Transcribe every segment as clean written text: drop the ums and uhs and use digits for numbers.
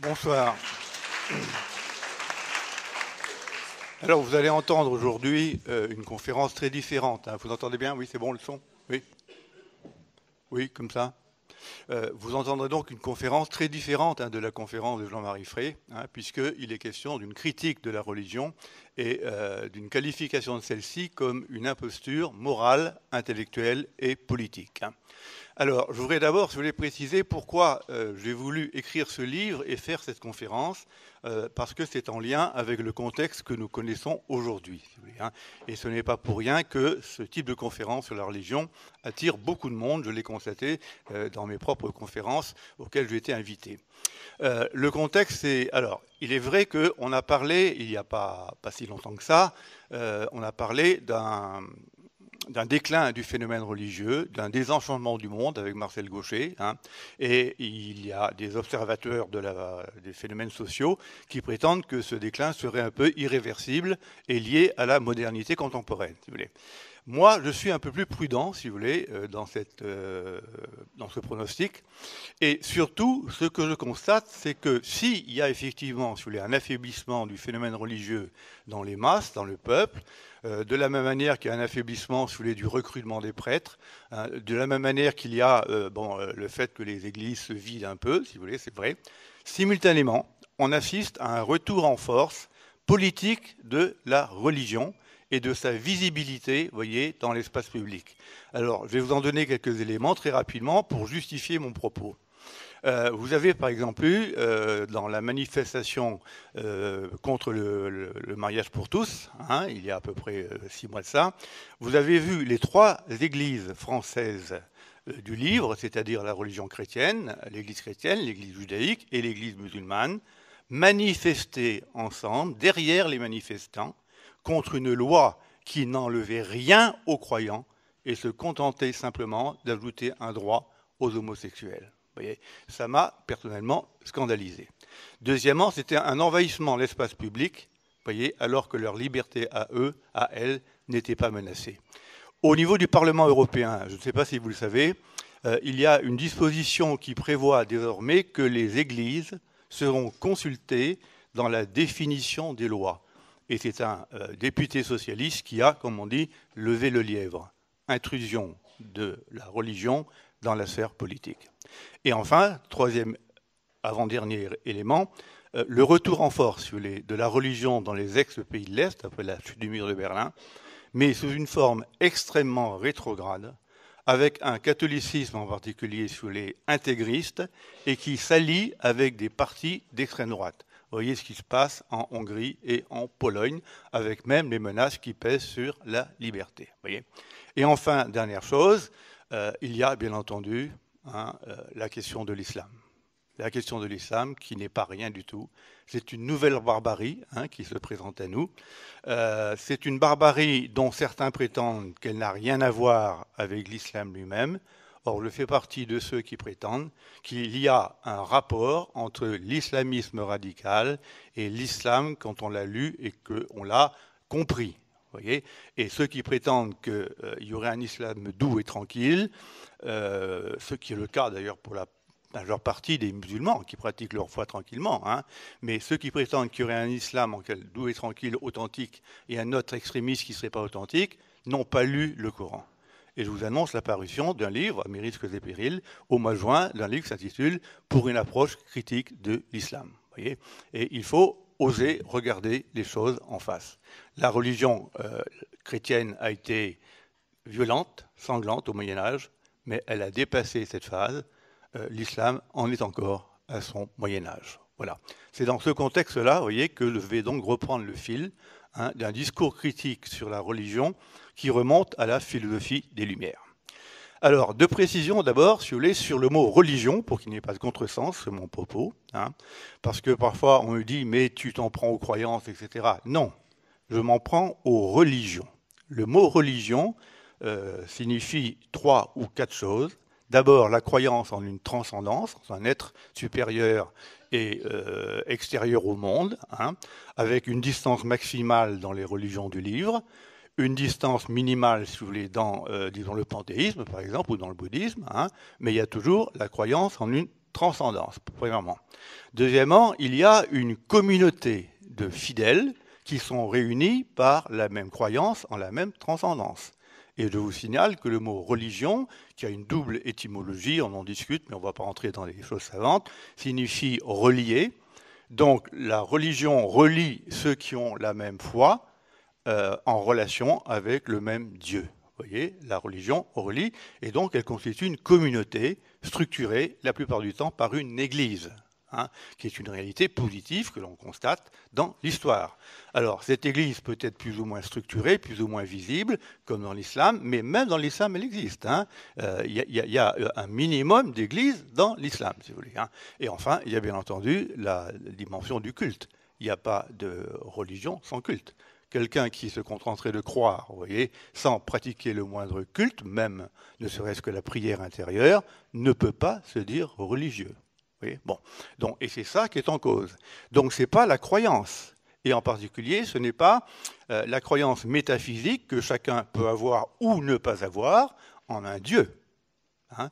Bonsoir. Alors, vous allez entendre aujourd'hui une conférence très différente. Vous entendez bien? Oui, c'est bon le son? Oui? Oui, comme ça. Vous entendrez donc une conférence très différente de la conférence de Jean-Marie Frey, puisqu'il est question d'une critique de la religion et d'une qualification de celle-ci comme une imposture morale, intellectuelle et politique. Alors, je voudrais d'abord, si vous voulez, préciser pourquoi j'ai voulu écrire ce livre et faire cette conférence, parce que c'est en lien avec le contexte que nous connaissons aujourd'hui. Si vous voulez, Et ce n'est pas pour rien que ce type de conférence sur la religion attire beaucoup de monde, je l'ai constaté dans mes propres conférences auxquelles j'ai été invité. Le contexte, c'est... Alors, il est vrai qu'on a parlé, il n'y a pas si longtemps que ça, on a parlé d'un déclin du phénomène religieux, d'un désenchantement du monde avec Marcel Gauchet, et il y a des observateurs des phénomènes sociaux qui prétendent que ce déclin serait un peu irréversible et lié à la modernité contemporaine, si vous voulez. Moi, je suis un peu plus prudent, si vous voulez, dans ce pronostic. Et surtout, ce que je constate, c'est que s'il y a effectivement, si vous voulez, un affaiblissement du phénomène religieux dans les masses, dans le peuple, de la même manière qu'il y a un affaiblissement, si vous voulez, du recrutement des prêtres, de la même manière qu'il y a le fait que les églises se vident un peu, si vous voulez, c'est vrai, simultanément, on assiste à un retour en force politique de la religion et de sa visibilité, vous voyez, dans l'espace public. Alors, je vais vous en donner quelques éléments très rapidement pour justifier mon propos. Vous avez par exemple eu, dans la manifestation contre le mariage pour tous, il y a à peu près 6 mois de ça, vous avez vu les 3 églises françaises du livre, c'est-à-dire la religion chrétienne, l'église judaïque et l'église musulmane, manifester ensemble, derrière les manifestants, contre une loi qui n'enlevait rien aux croyants et se contentait simplement d'ajouter un droit aux homosexuels. Vous voyez, ça m'a personnellement scandalisé. Deuxièmement, c'était un envahissement de l'espace public, vous voyez, alors que leur liberté à elles, n'était pas menacée. Au niveau du Parlement européen, je ne sais pas si vous le savez, il y a une disposition qui prévoit désormais que les églises seront consultées dans la définition des lois. Et c'est un député socialiste qui a, comme on dit, levé le lièvre. Intrusion de la religion dans la sphère politique. Et enfin, troisième, avant-dernier élément, le retour en force, si vous voulez, de la religion dans les ex-pays de l'Est, après la chute du mur de Berlin, mais sous une forme extrêmement rétrograde, avec un catholicisme en particulier, si vous voulez, intégriste, et qui s'allie avec des partis d'extrême droite. Vous voyez ce qui se passe en Hongrie et en Pologne, avec même les menaces qui pèsent sur la liberté. Voyez. Et enfin, dernière chose, il y a bien entendu la question de l'islam. La question de l'islam qui n'est pas rien du tout. C'est une nouvelle barbarie qui se présente à nous. C'est une barbarie dont certains prétendent qu'elle n'a rien à voir avec l'islam lui-même. Or, je fais partie de ceux qui prétendent qu'il y a un rapport entre l'islamisme radical et l'islam quand on l'a lu et qu'on l'a compris. Voyez, et ceux qui prétendent qu'il y aurait un islam doux et tranquille, ce qui est le cas d'ailleurs pour la majeure partie des musulmans qui pratiquent leur foi tranquillement, mais ceux qui prétendent qu'il y aurait un islam doux et tranquille, authentique, et un autre extrémiste qui ne serait pas authentique, n'ont pas lu le Coran. Et je vous annonce la parution d'un livre, à mes risques et périls, au mois de juin, d'un livre qui s'intitule « Pour une approche critique de l'islam ». Et il faut oser regarder les choses en face. La religion chrétienne a été violente, sanglante au Moyen-Âge, mais elle a dépassé cette phase. L'islam en est encore à son Moyen-Âge. Voilà. C'est dans ce contexte-là, vous voyez, que je vais donc reprendre le fil d'un discours critique sur la religion qui remonte à la philosophie des Lumières. Alors, de précision d'abord, si vous voulez, sur le mot religion, pour qu'il n'y ait pas de contresens sur mon propos, parce que parfois on me dit « mais tu t'en prends aux croyances, etc. » Non, je m'en prends aux religions. Le mot religion signifie 3 ou 4 choses. D'abord, la croyance en une transcendance, en un être supérieur et extérieur au monde, hein, avec une distance maximale dans les religions du livre, une distance minimale, si vous voulez, dans, disons, le panthéisme, par exemple, ou dans le bouddhisme, hein, mais il y a toujours la croyance en une transcendance, premièrement. Deuxièmement, il y a une communauté de fidèles qui sont réunis par la même croyance en la même transcendance. Et je vous signale que le mot religion, qui a une double étymologie, on en discute, mais on ne va pas rentrer dans les choses savantes, signifie relier. Donc la religion relie ceux qui ont la même foi en relation avec le même Dieu. Vous voyez, la religion relie, et donc elle constitue une communauté structurée la plupart du temps par une église. Hein, qui est une réalité positive que l'on constate dans l'histoire. Alors, cette église peut être plus ou moins structurée, plus ou moins visible, comme dans l'islam, mais même dans l'islam, elle existe. Hein. Y a un minimum d'églises dans l'islam, si vous voulez. Hein. Et enfin, il y a bien entendu la dimension du culte. Il n'y a pas de religion sans culte. Quelqu'un qui se contenterait de croire, vous voyez, sans pratiquer le moindre culte, même ne serait-ce que la prière intérieure, ne peut pas se dire religieux. Oui, bon. Donc, et c'est ça qui est en cause. Donc ce n'est pas la croyance. Et en particulier, ce n'est pas la croyance métaphysique que chacun peut avoir ou ne pas avoir en un Dieu. Hein.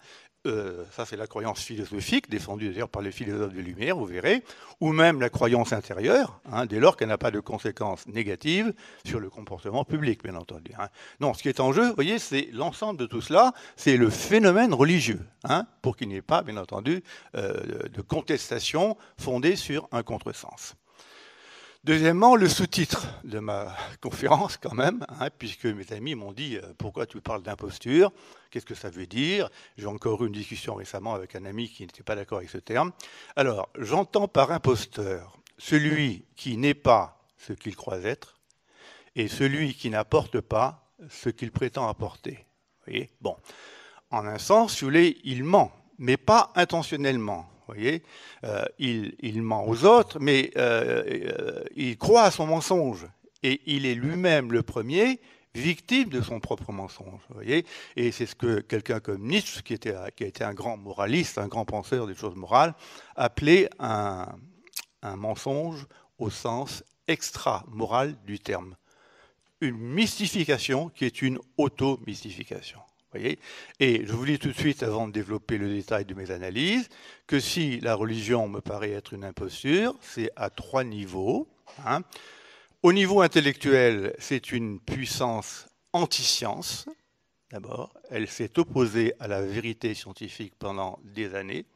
Ça, c'est la croyance philosophique, défendue d'ailleurs par les philosophes de Lumière, vous verrez, ou même la croyance intérieure, hein, dès lors qu'elle n'a pas de conséquences négatives sur le comportement public, bien entendu. Hein. Non, ce qui est en jeu, vous voyez, c'est l'ensemble de tout cela, c'est le phénomène religieux, hein, pour qu'il n'y ait pas, bien entendu, de contestation fondée sur un contresens. Deuxièmement, le sous-titre de ma conférence, quand même, hein, puisque mes amis m'ont dit « Pourquoi tu parles d'imposture ? Qu'est-ce que ça veut dire ?» J'ai encore eu une discussion récemment avec un ami qui n'était pas d'accord avec ce terme. Alors, j'entends par imposteur celui qui n'est pas ce qu'il croit être et celui qui n'apporte pas ce qu'il prétend apporter. Vous voyez ? Bon. En un sens, si vous voulez, il ment, mais pas intentionnellement. Vous voyez, il ment aux autres, mais il croit à son mensonge. Et il est lui-même le premier victime de son propre mensonge. Vous voyez, et c'est ce que quelqu'un comme Nietzsche, qui a été un grand moraliste, un grand penseur des choses morales, appelait un mensonge au sens extra-moral du terme. Une mystification qui est une auto-mystification. Voyez, et je vous dis tout de suite, avant de développer le détail de mes analyses, que si la religion me paraît être une imposture, c'est à 3 niveaux. Hein. Au niveau intellectuel, c'est une puissance anti-science. D'abord, elle s'est opposée à la vérité scientifique pendant des années,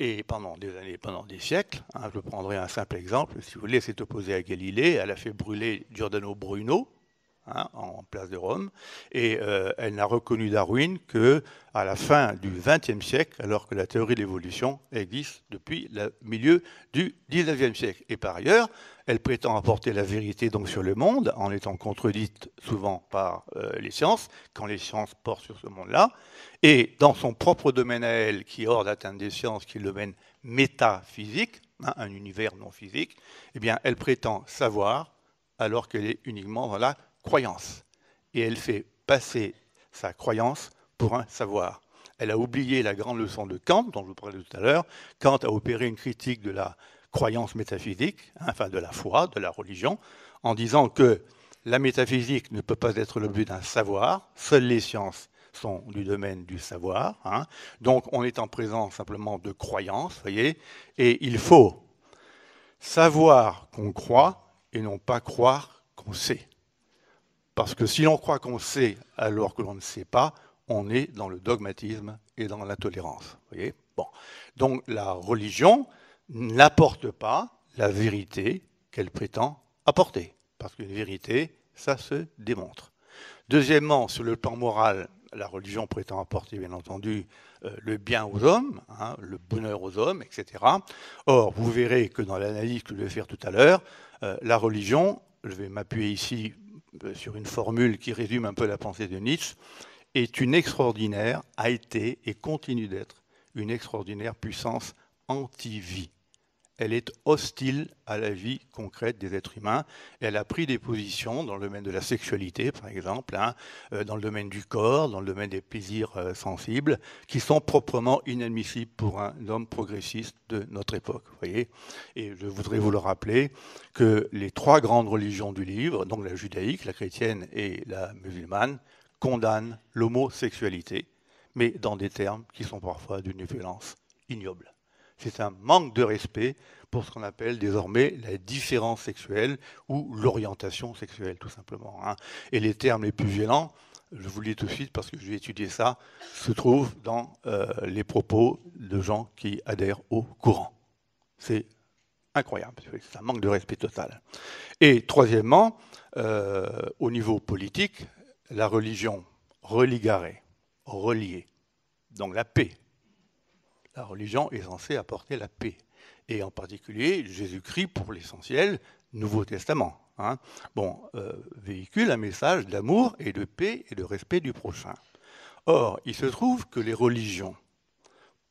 et pendant des siècles. Hein. Je prendrai un simple exemple. Si vous voulez, elle s'est opposée à Galilée, elle a fait brûler Giordano Bruno, hein, en place de Rome, et elle n'a reconnu Darwin qu'à la fin du XXe siècle, alors que la théorie de l'évolution existe depuis le milieu du XIXe siècle. Et par ailleurs, elle prétend apporter la vérité donc sur le monde, en étant contredite souvent par les sciences, quand les sciences portent sur ce monde-là, et dans son propre domaine à elle, qui est hors d'atteinte des sciences, qui est le domaine métaphysique, hein, un univers non physique, eh bien, elle prétend savoir, alors qu'elle est uniquement dans la croyance. Et elle fait passer sa croyance pour un savoir. Elle a oublié la grande leçon de Kant, dont je vous parlais tout à l'heure. Kant a opéré une critique de la croyance métaphysique, enfin de la foi, de la religion, en disant que la métaphysique ne peut pas être l'objet d'un savoir, seules les sciences sont du domaine du savoir. Hein. Donc on est en présence simplement de croyances, voyez, et il faut savoir qu'on croit et non pas croire qu'on sait. Parce que si l'on croit qu'on sait alors que l'on ne sait pas, on est dans le dogmatisme et dans l'intolérance. Voyez ? Bon. Donc la religion n'apporte pas la vérité qu'elle prétend apporter. Parce qu'une vérité, ça se démontre. Deuxièmement, sur le plan moral, la religion prétend apporter, bien entendu, le bien aux hommes, hein, le bonheur aux hommes, etc. Or, vous verrez que dans l'analyse que je vais faire tout à l'heure, la religion, je vais m'appuyer ici sur une formule qui résume un peu la pensée de Nietzsche, est une extraordinaire, a été et continue d'être une extraordinaire puissance anti-vie. elle est hostile à la vie concrète des êtres humains. Elle a pris des positions dans le domaine de la sexualité, par exemple, dans le domaine du corps, dans le domaine des plaisirs sensibles, qui sont proprement inadmissibles pour un homme progressiste de notre époque. Vous voyez ? Et je voudrais vous le rappeler que les trois grandes religions du livre, donc la judaïque, la chrétienne et la musulmane, condamnent l'homosexualité, mais dans des termes qui sont parfois d'une violence ignoble. C'est un manque de respect pour ce qu'on appelle désormais la différence sexuelle ou l'orientation sexuelle, tout simplement. Et les termes les plus violents, je vous le dis tout de suite parce que j'ai étudié ça, se trouvent dans les propos de gens qui adhèrent au courant. C'est incroyable, c'est un manque de respect total. Et troisièmement, au niveau politique, la religion religare, reliée, donc la paix. La religion est censée apporter la paix. Et en particulier, Jésus-Christ, pour l'essentiel, Nouveau Testament, véhicule un message d'amour et de paix et de respect du prochain. Or, il se trouve que les religions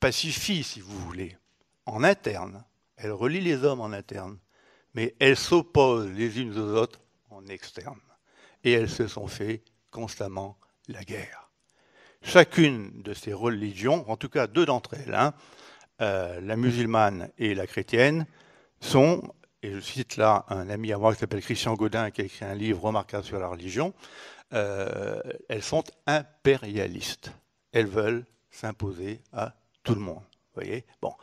pacifient, si vous voulez, en interne. Elles relient les hommes en interne, mais elles s'opposent les unes aux autres en externe. Et elles se sont fait constamment la guerre. Chacune de ces religions, en tout cas deux d'entre elles, la musulmane et la chrétienne, sont, et je cite là un ami à moi qui s'appelle Christian Godin, qui a écrit un livre remarquable sur la religion, elles sont impérialistes. Elles veulent s'imposer à tout le monde. Vous voyez ? Bon.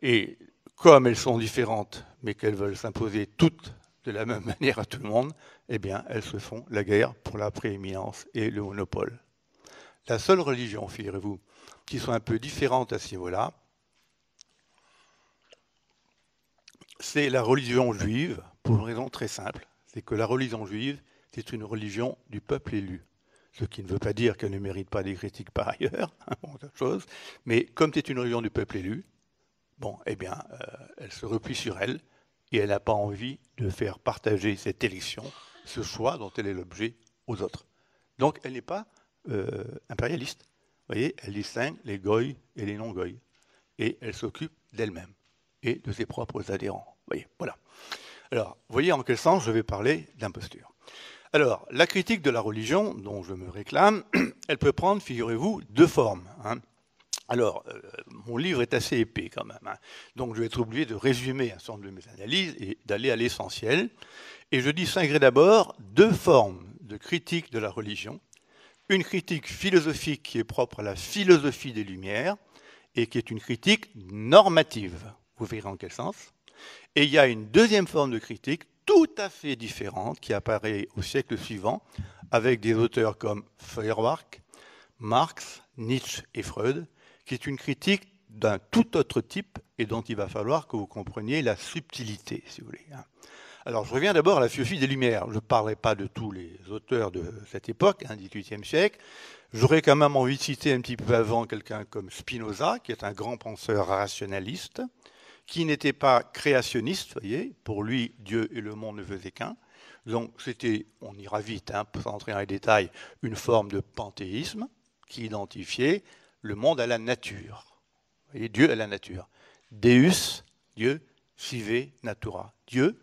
Et comme elles sont différentes, mais qu'elles veulent s'imposer toutes de la même manière à tout le monde, eh bien, elles se font la guerre pour la prééminence et le monopole. La seule religion, figurez-vous, qui soit un peu différente à ce niveau-là, c'est la religion juive, pour une raison très simple. C'est que la religion juive, c'est une religion du peuple élu. Ce qui ne veut pas dire qu'elle ne mérite pas des critiques par ailleurs, autre chose. Mais comme c'est une religion du peuple élu, elle se replie sur elle et elle n'a pas envie de faire partager cette élection, ce choix dont elle est l'objet, aux autres. Donc elle n'est pas impérialiste. Vous voyez, elle distingue les goïs et les non-goïs. Et elle s'occupe d'elle-même et de ses propres adhérents. Vous voyez, voilà. Alors, vous voyez en quel sens je vais parler d'imposture. Alors, la critique de la religion, dont je me réclame, elle peut prendre, figurez-vous, deux formes. Alors, mon livre est assez épais quand même, donc je vais être obligé de résumer un certain nombre de mes analyses et d'aller à l'essentiel. Et je distinguerai d'abord deux formes de critique de la religion. Une critique philosophique qui est propre à la philosophie des Lumières et qui est une critique normative. Vous verrez en quel sens. Et il y a une deuxième forme de critique tout à fait différente qui apparaît au siècle suivant avec des auteurs comme Feuerbach, Marx, Nietzsche et Freud, qui est une critique d'un tout autre type et dont il va falloir que vous compreniez la subtilité, si vous voulez. Alors, je reviens d'abord à la philosophie des Lumières. Je ne parlerai pas de tous les auteurs de cette époque, XVIIIe siècle. J'aurais quand même envie de citer un petit peu avant quelqu'un comme Spinoza, qui est un grand penseur rationaliste, qui n'était pas créationniste, vous voyez. Pour lui, Dieu et le monde ne faisaient qu'un. Donc, c'était, on ira vite, sans entrer dans les détails, une forme de panthéisme qui identifiait le monde à la nature. Vous voyez, Dieu à la nature. Deus, Dieu, sive natura. Dieu,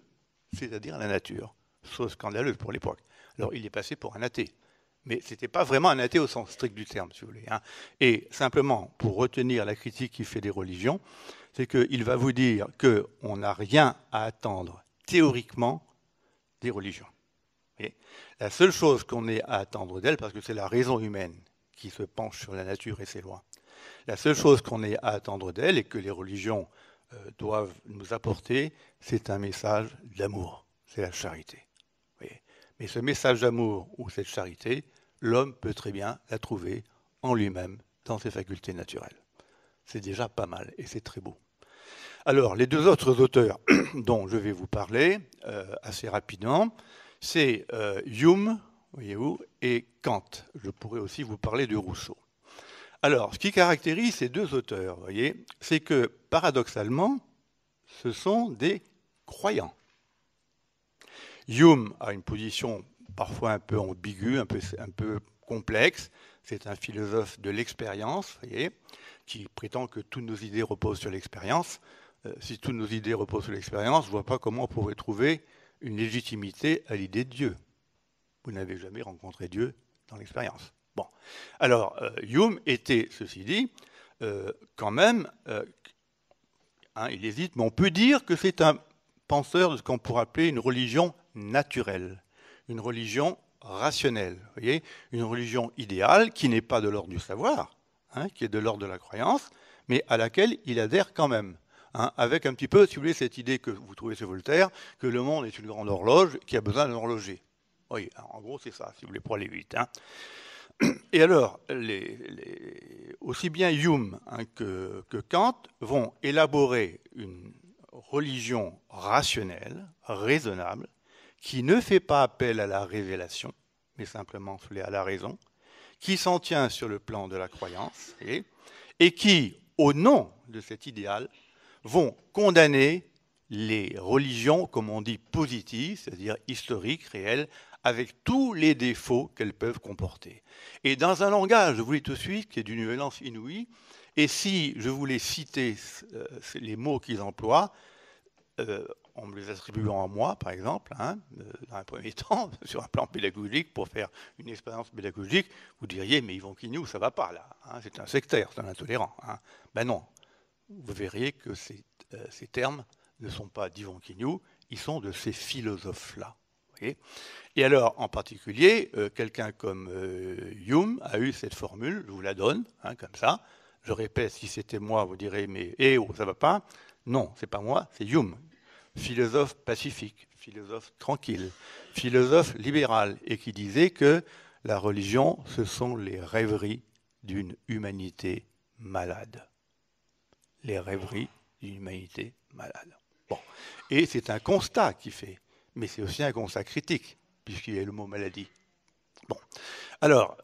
c'est-à-dire la nature. Chose scandaleuse pour l'époque. Alors, il est passé pour un athée. Mais ce n'était pas vraiment un athée au sens strict du terme, si vous voulez. Et simplement, pour retenir la critique qu'il fait des religions, c'est qu'il va vous dire qu'on n'a rien à attendre théoriquement des religions. Et la seule chose qu'on ait à attendre d'elles, parce que c'est la raison humaine qui se penche sur la nature et ses lois, la seule chose qu'on ait à attendre d'elles et que les religions doivent nous apporter, c'est un message d'amour, c'est la charité. Mais ce message d'amour ou cette charité, l'homme peut très bien la trouver en lui-même, dans ses facultés naturelles. C'est déjà pas mal et c'est très beau. Alors, les deux autres auteurs dont je vais vous parler assez rapidement, c'est Hume, voyez-vous, et Kant. Je pourrais aussi vous parler de Rousseau. Alors, ce qui caractérise ces deux auteurs, vous voyez, c'est que, paradoxalement, ce sont des croyants. Hume a une position parfois un peu ambiguë, un peu complexe. C'est un philosophe de l'expérience, vous voyez, qui prétend que toutes nos idées reposent sur l'expérience. Si toutes nos idées reposent sur l'expérience, je ne vois pas comment on pourrait trouver une légitimité à l'idée de Dieu. Vous n'avez jamais rencontré Dieu dans l'expérience. Bon. Alors, Hume était, ceci dit, quand même, il hésite, mais on peut dire que c'est un penseur de ce qu'on pourrait appeler une religion naturelle, une religion rationnelle, vous voyez, une religion idéale qui n'est pas de l'ordre du savoir, qui est de l'ordre de la croyance, mais à laquelle il adhère quand même. Avec un petit peu, si vous voulez, cette idée que vous trouvez chez Voltaire, que le monde est une grande horloge qui a besoin d'un horloger. Oui, en gros, c'est ça, si vous voulez, pour aller vite. Et alors, aussi bien Hume que Kant vont élaborer une religion rationnelle, raisonnable, qui ne fait pas appel à la révélation, mais simplement à la raison, qui s'en tient sur le plan de la croyance, et qui, au nom de cet idéal, vont condamner les religions, comme on dit, positives, c'est-à-dire historiques, réelles, avec tous les défauts qu'elles peuvent comporter. Et dans un langage, vous voyez tout de suite, qui est d'une violence inouïe, et si je voulais citer les mots qu'ils emploient, en me les attribuant à moi, par exemple, dans un premier temps, sur un plan pédagogique, pour faire une expérience pédagogique, vous diriez, mais Yvon Quignou, ça ne va pas là, c'est un sectaire, c'est un intolérant. Ben non, vous verriez que ces termes ne sont pas d'Yvon Quignou, ils sont de ces philosophes-là. Et alors, en particulier, quelqu'un comme Hume a eu cette formule, je vous la donne, comme ça. Je répète, si c'était moi, vous direz, mais ça va pas. Non, c'est pas moi, c'est Hume. Philosophe pacifique, philosophe tranquille, philosophe libéral, et qui disait que la religion, ce sont les rêveries d'une humanité malade. Les rêveries d'une humanité malade. Bon. Et c'est un constat qu'il fait, mais c'est aussi un constat critique, puisqu'il y a le mot maladie. Bon. Alors,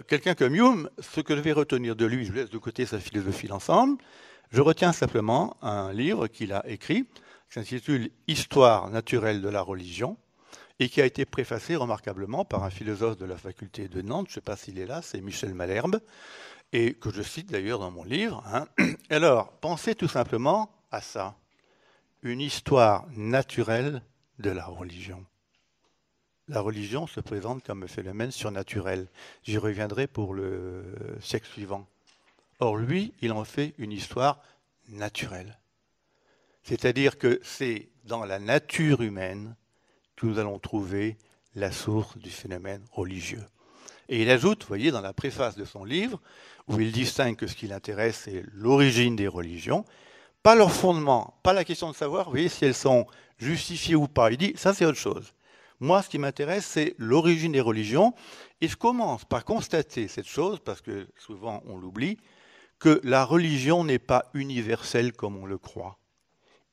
quelqu'un comme Hume, ce que je vais retenir de lui, je laisse de côté sa philosophie d'ensemble, je retiens simplement un livre qu'il a écrit, qui s'intitule « Histoire naturelle de la religion », et qui a été préfacé remarquablement par un philosophe de la faculté de Nantes, je ne sais pas s'il est là, c'est Michel Malherbe, et que je cite d'ailleurs dans mon livre. Alors, pensez tout simplement à ça, une histoire naturelle de la religion. La religion se présente comme un phénomène surnaturel. J'y reviendrai pour le siècle suivant. Or, lui, il en fait une histoire naturelle. C'est-à-dire que c'est dans la nature humaine que nous allons trouver la source du phénomène religieux. Et il ajoute, vous voyez, dans la préface de son livre, où il distingue que ce qui l'intéresse, c'est l'origine des religions, pas leur fondement, pas la question de savoir, vous voyez, si elles sont justifiées ou pas. Il dit, ça c'est autre chose. Moi, ce qui m'intéresse, c'est l'origine des religions. Et je commence par constater cette chose, parce que souvent on l'oublie, que la religion n'est pas universelle comme on le croit.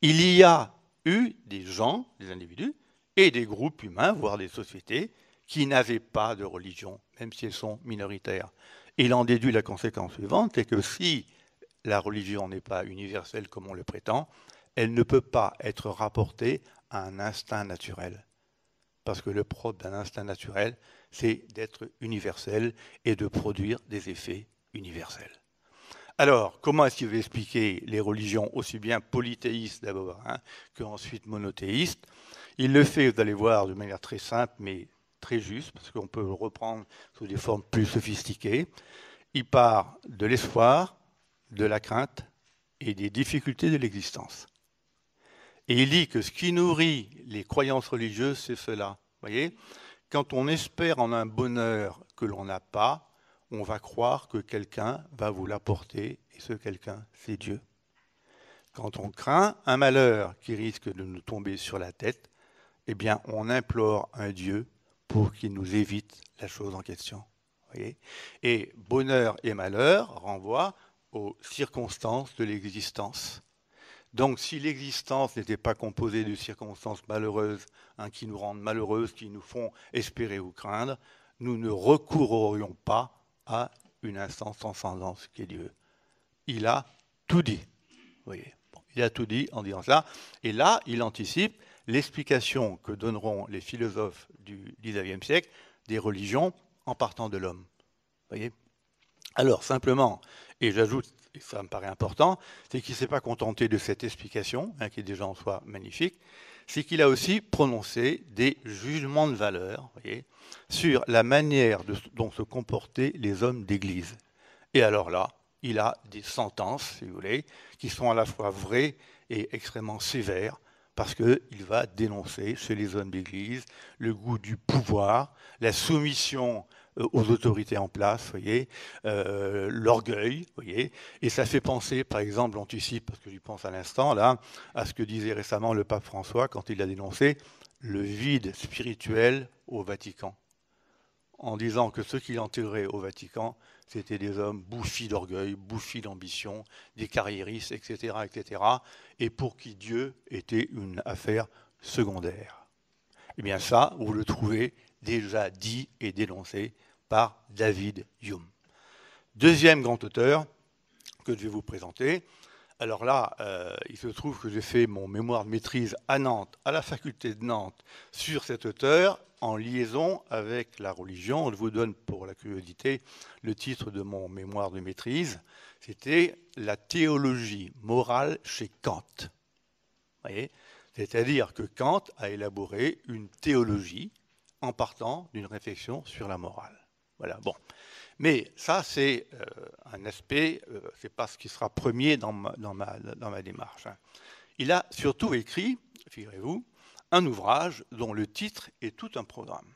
Il y a eu des gens, des individus, et des groupes humains, voire des sociétés, qui n'avaient pas de religion, même si elles sont minoritaires. Et il en déduit la conséquence suivante, c'est que si la religion n'est pas universelle comme on le prétend, elle ne peut pas être rapportée à un instinct naturel. Parce que le propre d'un instinct naturel, c'est d'être universel et de produire des effets universels. Alors, comment est-ce qu'il veut expliquer les religions aussi bien polythéistes d'abord qu'ensuite monothéistes? Il le fait, vous allez voir, de manière très simple, mais très juste, parce qu'on peut le reprendre sous des formes plus sophistiquées. Il part de l'espoir, de la crainte et des difficultés de l'existence. Et il dit que ce qui nourrit les croyances religieuses, c'est cela. Vous voyez, quand on espère en un bonheur que l'on n'a pas, on va croire que quelqu'un va vous l'apporter, et ce quelqu'un, c'est Dieu. Quand on craint un malheur qui risque de nous tomber sur la tête, eh bien, on implore un Dieu pour qu'il nous évite la chose en question. Voyez ? Et bonheur et malheur renvoient aux circonstances de l'existence. Donc, si l'existence n'était pas composée de circonstances malheureuses, qui nous rendent malheureuses, qui nous font espérer ou craindre, nous ne recourrions pas à une instance transcendante qui est Dieu. Il a tout dit. Vous voyez, il a tout dit en disant ça. Et là, il anticipe l'explication que donneront les philosophes du XIXe siècle des religions en partant de l'homme. Vous voyez ? Alors, simplement, et j'ajoute, et ça me paraît important, c'est qu'il ne s'est pas contenté de cette explication, qui est déjà en soi magnifique, c'est qu'il a aussi prononcé des jugements de valeur, voyez, sur la manière dont se comportaient les hommes d'Église. Et alors là, il a des sentences, si vous voulez, qui sont à la fois vraies et extrêmement sévères, parce qu'il va dénoncer chez les hommes d'Église le goût du pouvoir, la soumission aux autorités en place, voyez, l'orgueil, voyez, et ça fait penser, par exemple, j'anticipe parce que j'y pense à l'instant, là, à ce que disait récemment le pape François quand il a dénoncé le vide spirituel au Vatican, en disant que ceux qui l'enterraient au Vatican, c'était des hommes bouffis d'orgueil, bouffis d'ambition, des carriéristes, etc., etc., et pour qui Dieu était une affaire secondaire. Eh bien ça, vous le trouvez déjà dit et dénoncé par David Hume. Deuxième grand auteur que je vais vous présenter. Alors là, il se trouve que j'ai fait mon mémoire de maîtrise à Nantes, à la faculté de Nantes, sur cet auteur, en liaison avec la religion. Je vous donne pour la curiosité le titre de mon mémoire de maîtrise. C'était « La théologie morale chez Kant ». Voyez, c'est-à-dire que Kant a élaboré une théologie en partant d'une réflexion sur la morale. Voilà, bon. Mais ça, c'est un aspect, c'est pas ce qui sera premier dans ma démarche. Il a surtout écrit, figurez-vous, un ouvrage dont le titre est tout un programme.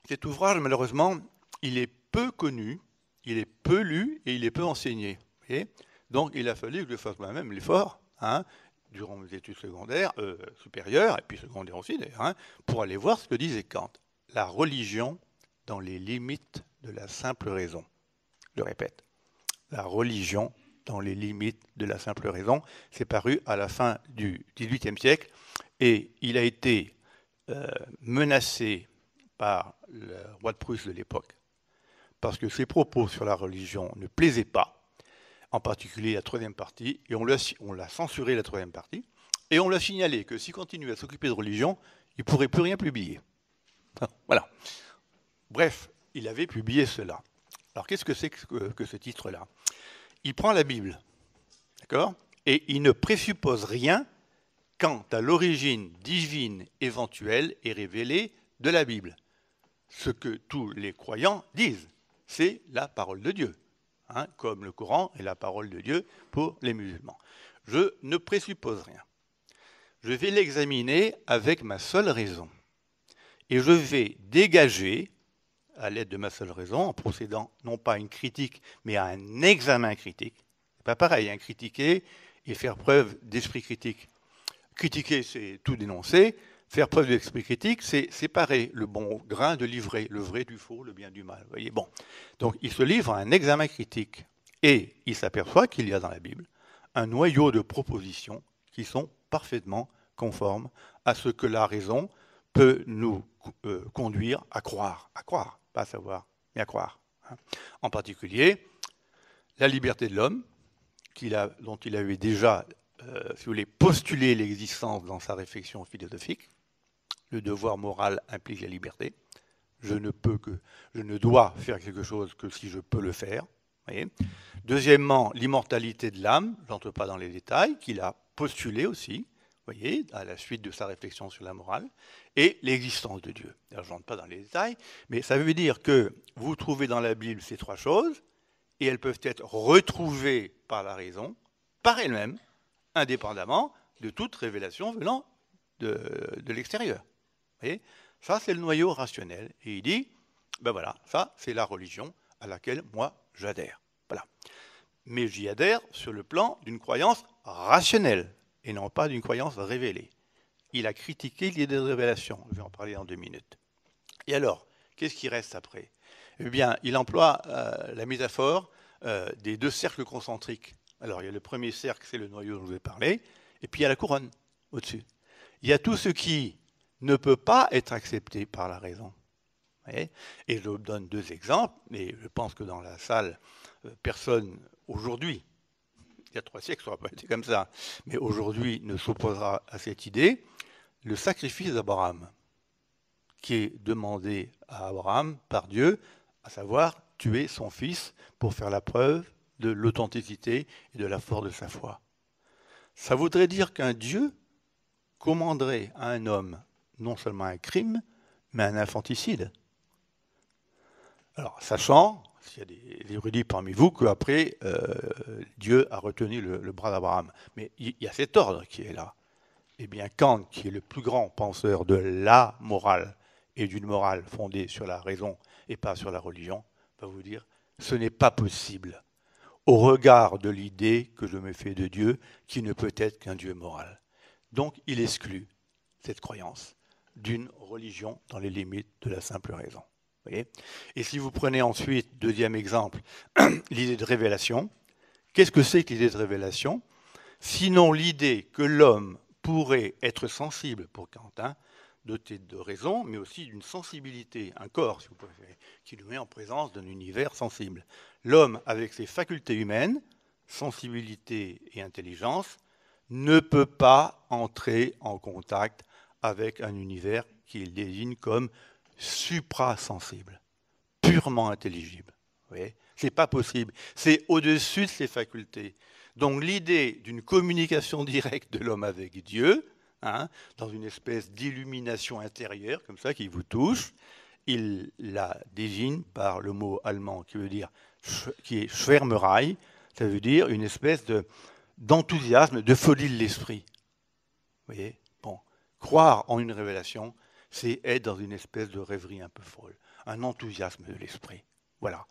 Cet ouvrage, malheureusement, il est peu connu, il est peu lu et il est peu enseigné. Voyez, donc il a fallu que je fasse moi-même l'effort, durant mes études secondaires, supérieures, et puis secondaires aussi d'ailleurs, pour aller voir ce que disait Kant. La religion dans les limites de la simple raison. Je répète, la religion dans les limites de la simple raison, c'est paru à la fin du XVIIIe siècle et il a été menacé par le roi de Prusse de l'époque parce que ses propos sur la religion ne plaisaient pas, en particulier la troisième partie, et on l'a censuré la troisième partie, et on l'a signalé que s'il continuait à s'occuper de religion, il ne pourrait plus rien publier. Voilà. Bref, il avait publié cela. Alors qu'est-ce que c'est que ce titre-là? Il prend la Bible, d'accord, et il ne présuppose rien quant à l'origine divine éventuelle et révélée de la Bible. Ce que tous les croyants disent, c'est la parole de Dieu, comme le Coran est la parole de Dieu pour les musulmans. Je ne présuppose rien. Je vais l'examiner avec ma seule raison. Et je vais dégager, à l'aide de ma seule raison, en procédant non pas à une critique, mais à un examen critique. C'est pas pareil, critiquer et faire preuve d'esprit critique. Critiquer, c'est tout dénoncer. Faire preuve d'esprit critique, c'est séparer le bon grain de l'ivraie, le vrai du faux, le bien du mal. Vous voyez, bon. Donc, il se livre à un examen critique. Et il s'aperçoit qu'il y a dans la Bible un noyau de propositions qui sont parfaitement conformes à ce que la raison peut nous conduire à croire, pas à savoir, mais à croire. En particulier, la liberté de l'homme, dont il avait déjà, si vous voulez, postulé l'existence dans sa réflexion philosophique. Le devoir moral implique la liberté. Je ne dois faire quelque chose que si je peux le faire. Voyez. Deuxièmement, l'immortalité de l'âme, je n'entre pas dans les détails, qu'il a postulé aussi, voyez, à la suite de sa réflexion sur la morale, et l'existence de Dieu. Alors, je n'entre pas dans les détails, mais ça veut dire que vous trouvez dans la Bible ces trois choses, et elles peuvent être retrouvées par la raison, par elles-mêmes, indépendamment de toute révélation venant de l'extérieur. Vous voyez, ça, c'est le noyau rationnel. Et il dit, ben voilà, ça, c'est la religion à laquelle moi, j'adhère. Voilà. Mais j'y adhère sur le plan d'une croyance rationnelle, et non pas d'une croyance révélée. Il a critiqué l'idée de révélation. Je vais en parler dans 2 minutes. Et alors, qu'est-ce qui reste après? Eh bien, il emploie la métaphore des 2 cercles concentriques. Alors, il y a le premier cercle, c'est le noyau dont je vous ai parlé, et puis il y a la couronne au-dessus. Il y a tout ce qui ne peut pas être accepté par la raison. Et je vous donne 2 exemples, et je pense que dans la salle, personne aujourd'hui, il y a 3 siècles, ça n'aurait pas été comme ça, mais aujourd'hui ne s'opposera à cette idée, le sacrifice d'Abraham, qui est demandé à Abraham par Dieu à savoir tuer son fils pour faire la preuve de l'authenticité et de la force de sa foi. Ça voudrait dire qu'un Dieu commanderait à un homme non seulement un crime, mais un infanticide. Alors, sachant, s'il y a des érudits parmi vous, qu'après, Dieu a retenu le bras d'Abraham. Mais il y a cet ordre qui est là. Eh bien, Kant, qui est le plus grand penseur de la morale et d'une morale fondée sur la raison et pas sur la religion, va vous dire, ce n'est pas possible, au regard de l'idée que je me fais de Dieu, qui ne peut être qu'un Dieu moral. Donc, il exclut cette croyance d'une religion dans les limites de la simple raison. Voyez ? Et si vous prenez ensuite, deuxième exemple, l'idée de révélation, qu'est-ce que c'est que l'idée de révélation ? Sinon l'idée que l'homme pourrait être sensible, pour Quentin, doté de raison, mais aussi d'une sensibilité, un corps, si vous préférez, qui nous met en présence d'un univers sensible. L'homme, avec ses facultés humaines, sensibilité et intelligence, ne peut pas entrer en contact avec un univers qu'il désigne comme suprasensible, purement intelligible. Vous voyez ? C'est pas possible. C'est au-dessus de ses facultés. Donc l'idée d'une communication directe de l'homme avec Dieu, dans une espèce d'illumination intérieure, comme ça, qui vous touche, il la désigne par le mot allemand qui veut dire, qui est Schwärmerei, ça veut dire une espèce d'enthousiasme, de folie de l'esprit. Vous voyez ? Bon, croire en une révélation, c'est être dans une espèce de rêverie un peu folle, un enthousiasme de l'esprit. Voilà.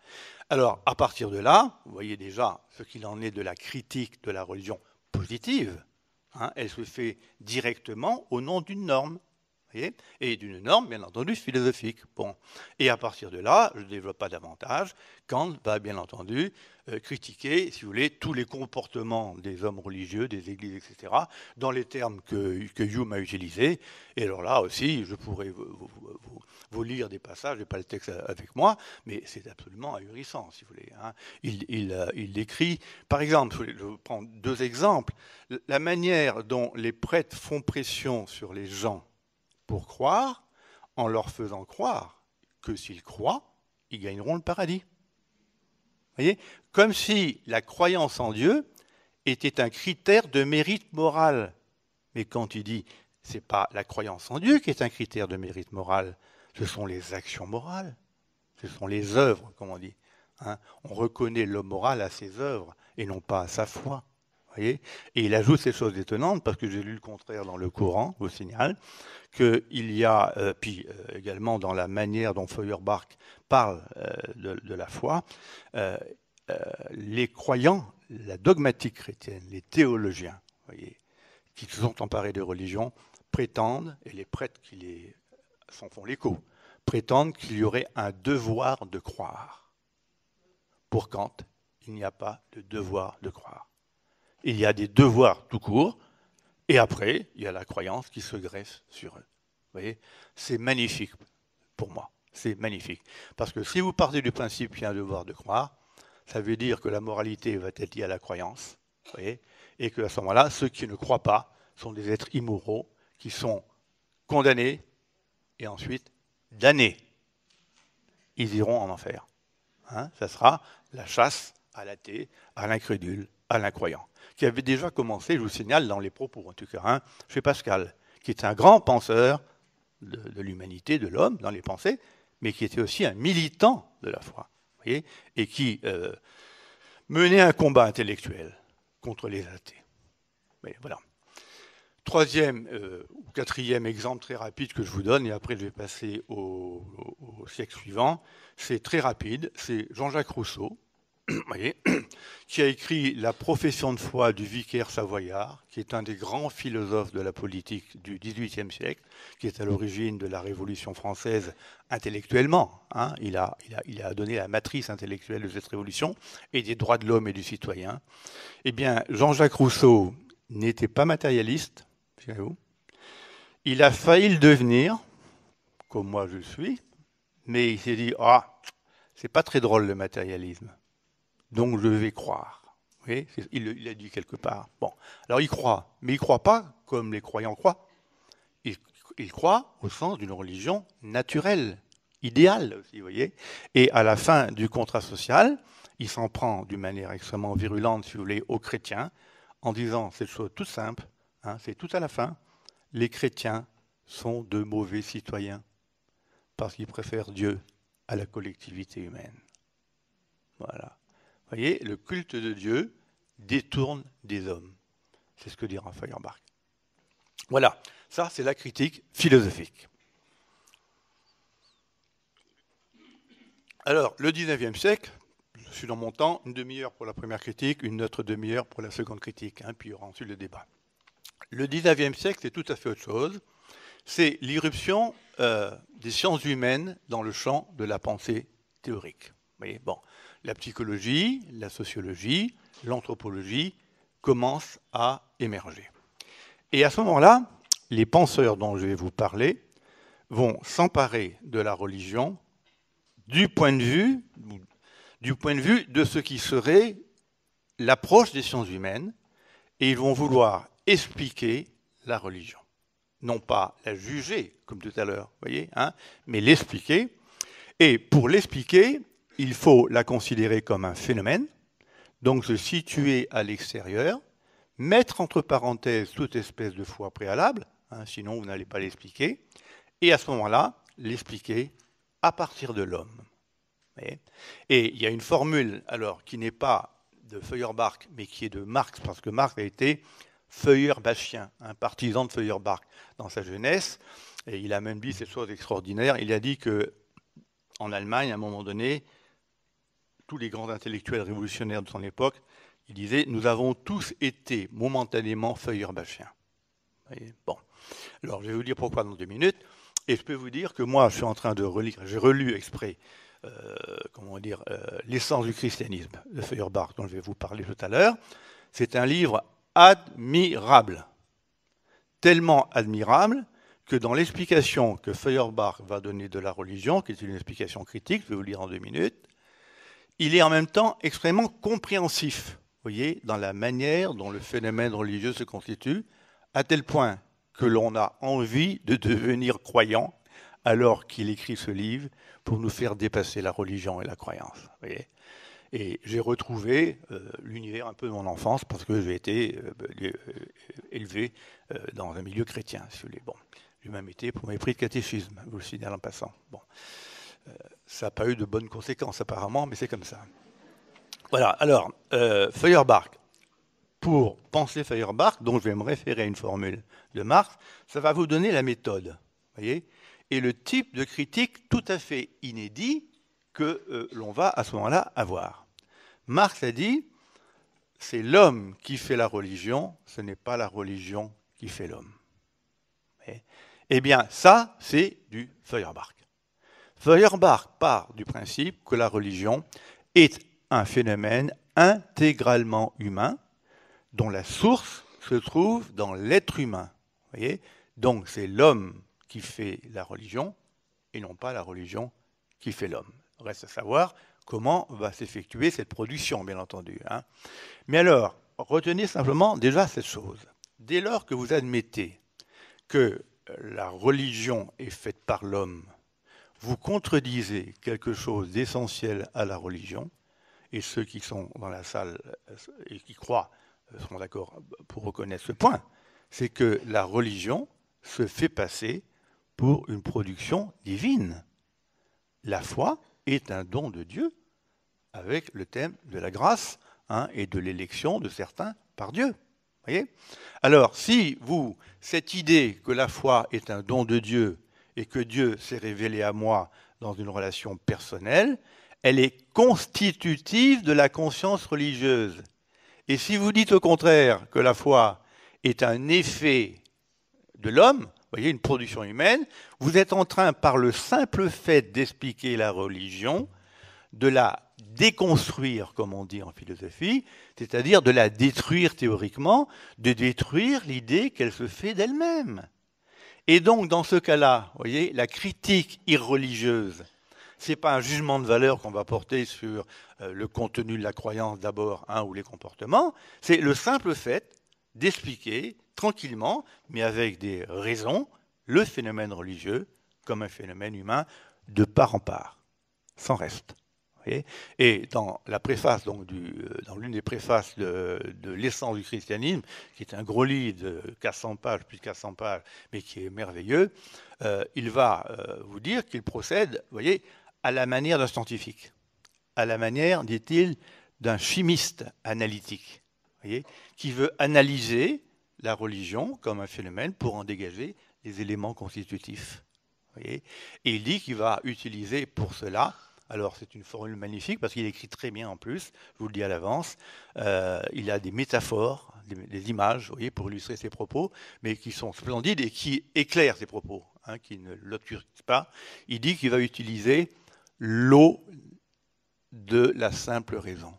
Alors, à partir de là, vous voyez déjà ce qu'il en est de la critique de la religion positive. Elle se fait directement au nom d'une norme. Voyez, et d'une norme, bien entendu, philosophique. Bon. Et à partir de là, je ne développe pas davantage, Kant va, bien entendu, critiquer, si vous voulez, tous les comportements des hommes religieux, des églises, etc., dans les termes que Hume a utilisés. Et alors là aussi, je pourrais vous lire des passages, je n'ai pas le texte avec moi, mais c'est absolument ahurissant, si vous voulez. Il décrit, par exemple, je vais prendre deux exemples, la manière dont les prêtres font pression sur les gens pour croire, en leur faisant croire que s'ils croient, ils gagneront le paradis. Vous voyez ? Comme si la croyance en Dieu était un critère de mérite moral. Mais quand il dit, ce n'est pas la croyance en Dieu qui est un critère de mérite moral, ce sont les actions morales, ce sont les œuvres, comme on dit. On reconnaît l'homme moral à ses œuvres et non pas à sa foi. Voyez ? Et il ajoute ces choses étonnantes, parce que j'ai lu le contraire dans le Coran, je vous signale, qu'il y a, également dans la manière dont Feuerbach parle de la foi, les croyants, la dogmatique chrétienne, les théologiens, voyez, qui se sont emparés des religions, prétendent, et les prêtres qui s'en font l'écho, prétendent qu'il y aurait un devoir de croire. Pour Kant, il n'y a pas de devoir de croire. Il y a des devoirs tout court, et après, il y a la croyance qui se greffe sur eux. Vous voyez ? C'est magnifique pour moi. C'est magnifique. Parce que si vous partez du principe qu'il y a un devoir de croire, ça veut dire que la moralité va être liée à la croyance. Vous voyez ? Et qu'à ce moment-là, ceux qui ne croient pas sont des êtres immoraux qui sont condamnés et ensuite damnés. Ils iront en enfer. Ça sera la chasse à l'athée, à l'incrédule, à l'incroyant, qui avait déjà commencé, je vous signale, dans les propos, en tout cas, chez Pascal, qui est un grand penseur de l'humanité, de l'homme, dans les pensées, mais qui était aussi un militant de la foi, vous voyez, et qui menait un combat intellectuel contre les athées. Mais voilà. Troisième ou quatrième exemple très rapide que je vous donne, et après je vais passer au siècle suivant, c'est très rapide, c'est Jean-Jacques Rousseau, voyez, qui a écrit La profession de foi du vicaire savoyard, qui est un des grands philosophes de la politique du XVIIIe siècle, qui est à l'origine de la Révolution française intellectuellement. Il a donné la matrice intellectuelle de cette révolution, et des droits de l'homme et du citoyen. Eh bien, Jean-Jacques Rousseau n'était pas matérialiste, figurez-vous. Il a failli le devenir, comme moi je le suis, mais il s'est dit, c'est pas très drôle le matérialisme. Donc je vais croire. Vous voyez, il a dit quelque part. Bon, alors il croit, mais il ne croit pas comme les croyants croient. Il croit au sens d'une religion naturelle, idéal aussi, vous voyez. Et à la fin du contrat social, il s'en prend d'une manière extrêmement virulente, si vous voulez, aux chrétiens, en disant cette chose toute simple, hein, c'est tout à la fin, les chrétiens sont de mauvais citoyens parce qu'ils préfèrent Dieu à la collectivité humaine. Voilà. Vous voyez, le culte de Dieu détourne des hommes. C'est ce que dira Feuerbach. Voilà, ça c'est la critique philosophique. Alors, le 19e siècle, je suis dans mon temps, une demi-heure pour la première critique, une autre demi-heure pour la seconde critique, hein, puis il y aura ensuite le débat. Le 19e siècle, c'est tout à fait autre chose. C'est l'irruption des sciences humaines dans le champ de la pensée théorique. Vous voyez, bon, la psychologie, la sociologie, l'anthropologie commencent à émerger. Et à ce moment-là, les penseurs dont je vais vous parler vont s'emparer de la religion du point de vue de ce qui serait l'approche des sciences humaines, et ils vont vouloir expliquer la religion. Non pas la juger, comme tout à l'heure, voyez, hein, mais l'expliquer. Et pour l'expliquer, il faut la considérer comme un phénomène, donc se situer à l'extérieur, mettre entre parenthèses toute espèce de foi préalable, hein, sinon vous n'allez pas l'expliquer, et à ce moment-là, l'expliquer à partir de l'homme. Et il y a une formule, alors, qui n'est pas de Feuerbach, mais qui est de Marx, parce que Marx a été Feuerbachien, un partisan de Feuerbach dans sa jeunesse, et il a même dit cette chose extraordinaire, il a dit que en Allemagne, à un moment donné, tous les grands intellectuels révolutionnaires de son époque, il disait « Nous avons tous été momentanément Feuerbachiens ». Bon, alors je vais vous dire pourquoi dans 2 minutes, et je peux vous dire que moi, je suis en train de relire, j'ai relu exprès, l'essence du christianisme de Feuerbach, dont je vais vous parler tout à l'heure. C'est un livre admirable, tellement admirable que dans l'explication que Feuerbach va donner de la religion, qui est une explication critique, je vais vous lire en 2 minutes, il est en même temps extrêmement compréhensif, vous voyez, dans la manière dont le phénomène religieux se constitue, à tel point que l'on a envie de devenir croyant alors qu'il écrit ce livre pour nous faire dépasser la religion et la croyance. Vous voyez. Et j'ai retrouvé l'univers un peu de mon enfance parce que j'ai été élevé dans un milieu chrétien, si vous voulez. Bon, j'ai même été pour mes prix de catéchisme, vous le signale en passant. Bon, ça n'a pas eu de bonnes conséquences apparemment, mais c'est comme ça. Voilà, alors, Feuerbach. Pour penser Feuerbach, dont je vais me référer à une formule de Marx, ça va vous donner la méthode, voyez, et le type de critique tout à fait inédit que l'on va à ce moment-là avoir. Marx a dit, c'est l'homme qui fait la religion, ce n'est pas la religion qui fait l'homme. Eh bien, ça, c'est du Feuerbach. Feuerbach part du principe que la religion est un phénomène intégralement humain, dont la source se trouve dans l'être humain. Voyez, donc c'est l'homme qui fait la religion et non pas la religion qui fait l'homme. Reste à savoir comment va s'effectuer cette production, bien entendu. Hein. Mais alors, retenez simplement déjà cette chose. Dès lors que vous admettez que la religion est faite par l'homme, vous contredisez quelque chose d'essentiel à la religion, et ceux qui sont dans la salle et qui croient seront d'accord pour reconnaître ce point, c'est que la religion se fait passer pour une production divine. La foi est un don de Dieu avec le thème de la grâce et de l'élection de certains par Dieu. Voyez ? Alors, si cette idée que la foi est un don de Dieu et que Dieu s'est révélé à moi dans une relation personnelle, elle est constitutive de la conscience religieuse. Et si vous dites au contraire que la foi est un effet de l'homme, vous voyez, une production humaine, vous êtes en train, par le simple fait d'expliquer la religion, de la déconstruire, comme on dit en philosophie, c'est-à-dire de la détruire théoriquement, de détruire l'idée qu'elle se fait d'elle-même. Et donc, dans ce cas-là, vous voyez, la critique irreligieuse, ce n'est pas un jugement de valeur qu'on va porter sur le contenu de la croyance d'abord, ou les comportements, c'est le simple fait d'expliquer tranquillement, mais avec des raisons, le phénomène religieux comme un phénomène humain de part en part, sans reste. Voyez, et dans la préface, donc dans l'une des préfaces de l'essence du christianisme, qui est un gros livre de 400 pages, plus de 400 pages, mais qui est merveilleux, il va vous dire qu'il procède, voyez, à la manière d'un scientifique, à la manière, dit-il, d'un chimiste analytique, voyez, qui veut analyser la religion comme un phénomène pour en dégager les éléments constitutifs. Voyez, et il dit qu'il va utiliser pour cela, alors c'est une formule magnifique parce qu'il écrit très bien en plus, je vous le dis à l'avance, il a des métaphores, des images, vous voyez, pour illustrer ses propos, mais qui sont splendides et qui éclairent ses propos, hein, qui ne l'obscurcissent pas. Il dit qu'il va utiliser l'eau de la simple raison.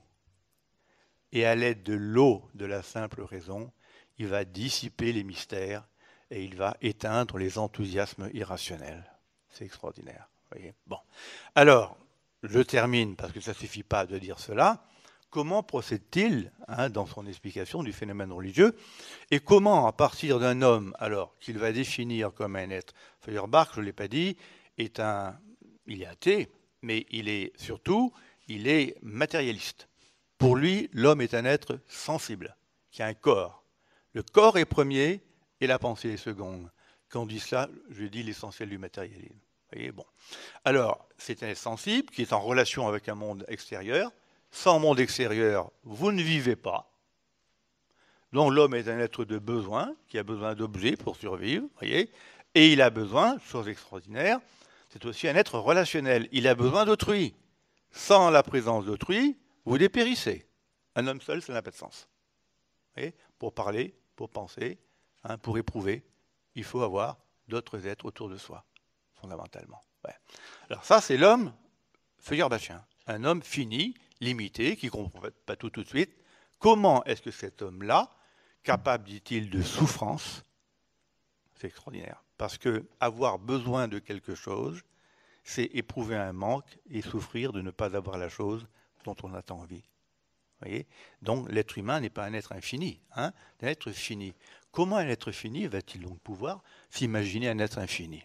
Et à l'aide de l'eau de la simple raison, il va dissiper les mystères et il va éteindre les enthousiasmes irrationnels. C'est extraordinaire. Voyez, bon. Alors, je termine parce que ça ne suffit pas de dire cela. Comment procède-t-il dans son explication du phénomène religieux? Et comment, à partir d'un homme, alors qu'il va définir comme un être, Feuerbach, je ne l'ai pas dit, il est athée, mais il est matérialiste. Pour lui, l'homme est un être sensible, qui a un corps. Le corps est premier et la pensée est seconde. Quand on dit cela, je dis l'essentiel du matérialisme. Vous voyez, bon. Alors, c'est un être sensible qui est en relation avec un monde extérieur. Sans monde extérieur, vous ne vivez pas. Donc l'homme est un être de besoin, qui a besoin d'objets pour survivre, voyez, et il a besoin, chose extraordinaire, c'est aussi un être relationnel. Il a besoin d'autrui. Sans la présence d'autrui, vous dépérissez. Un homme seul, ça n'a pas de sens. Vous voyez, pour parler, pour penser, pour éprouver, il faut avoir d'autres êtres autour de soi, fondamentalement. Ouais. Alors ça, c'est l'homme feuillerbachien. Un homme fini, limité, qui ne comprend pas tout de suite. Comment est-ce que cet homme-là, capable, dit-il, de souffrance, c'est extraordinaire. Parce que avoir besoin de quelque chose, c'est éprouver un manque et souffrir de ne pas avoir la chose dont on a envie. Voyez, donc l'être humain n'est pas un être infini, c'est un être fini. Comment un être fini va-t-il donc pouvoir s'imaginer un être infini?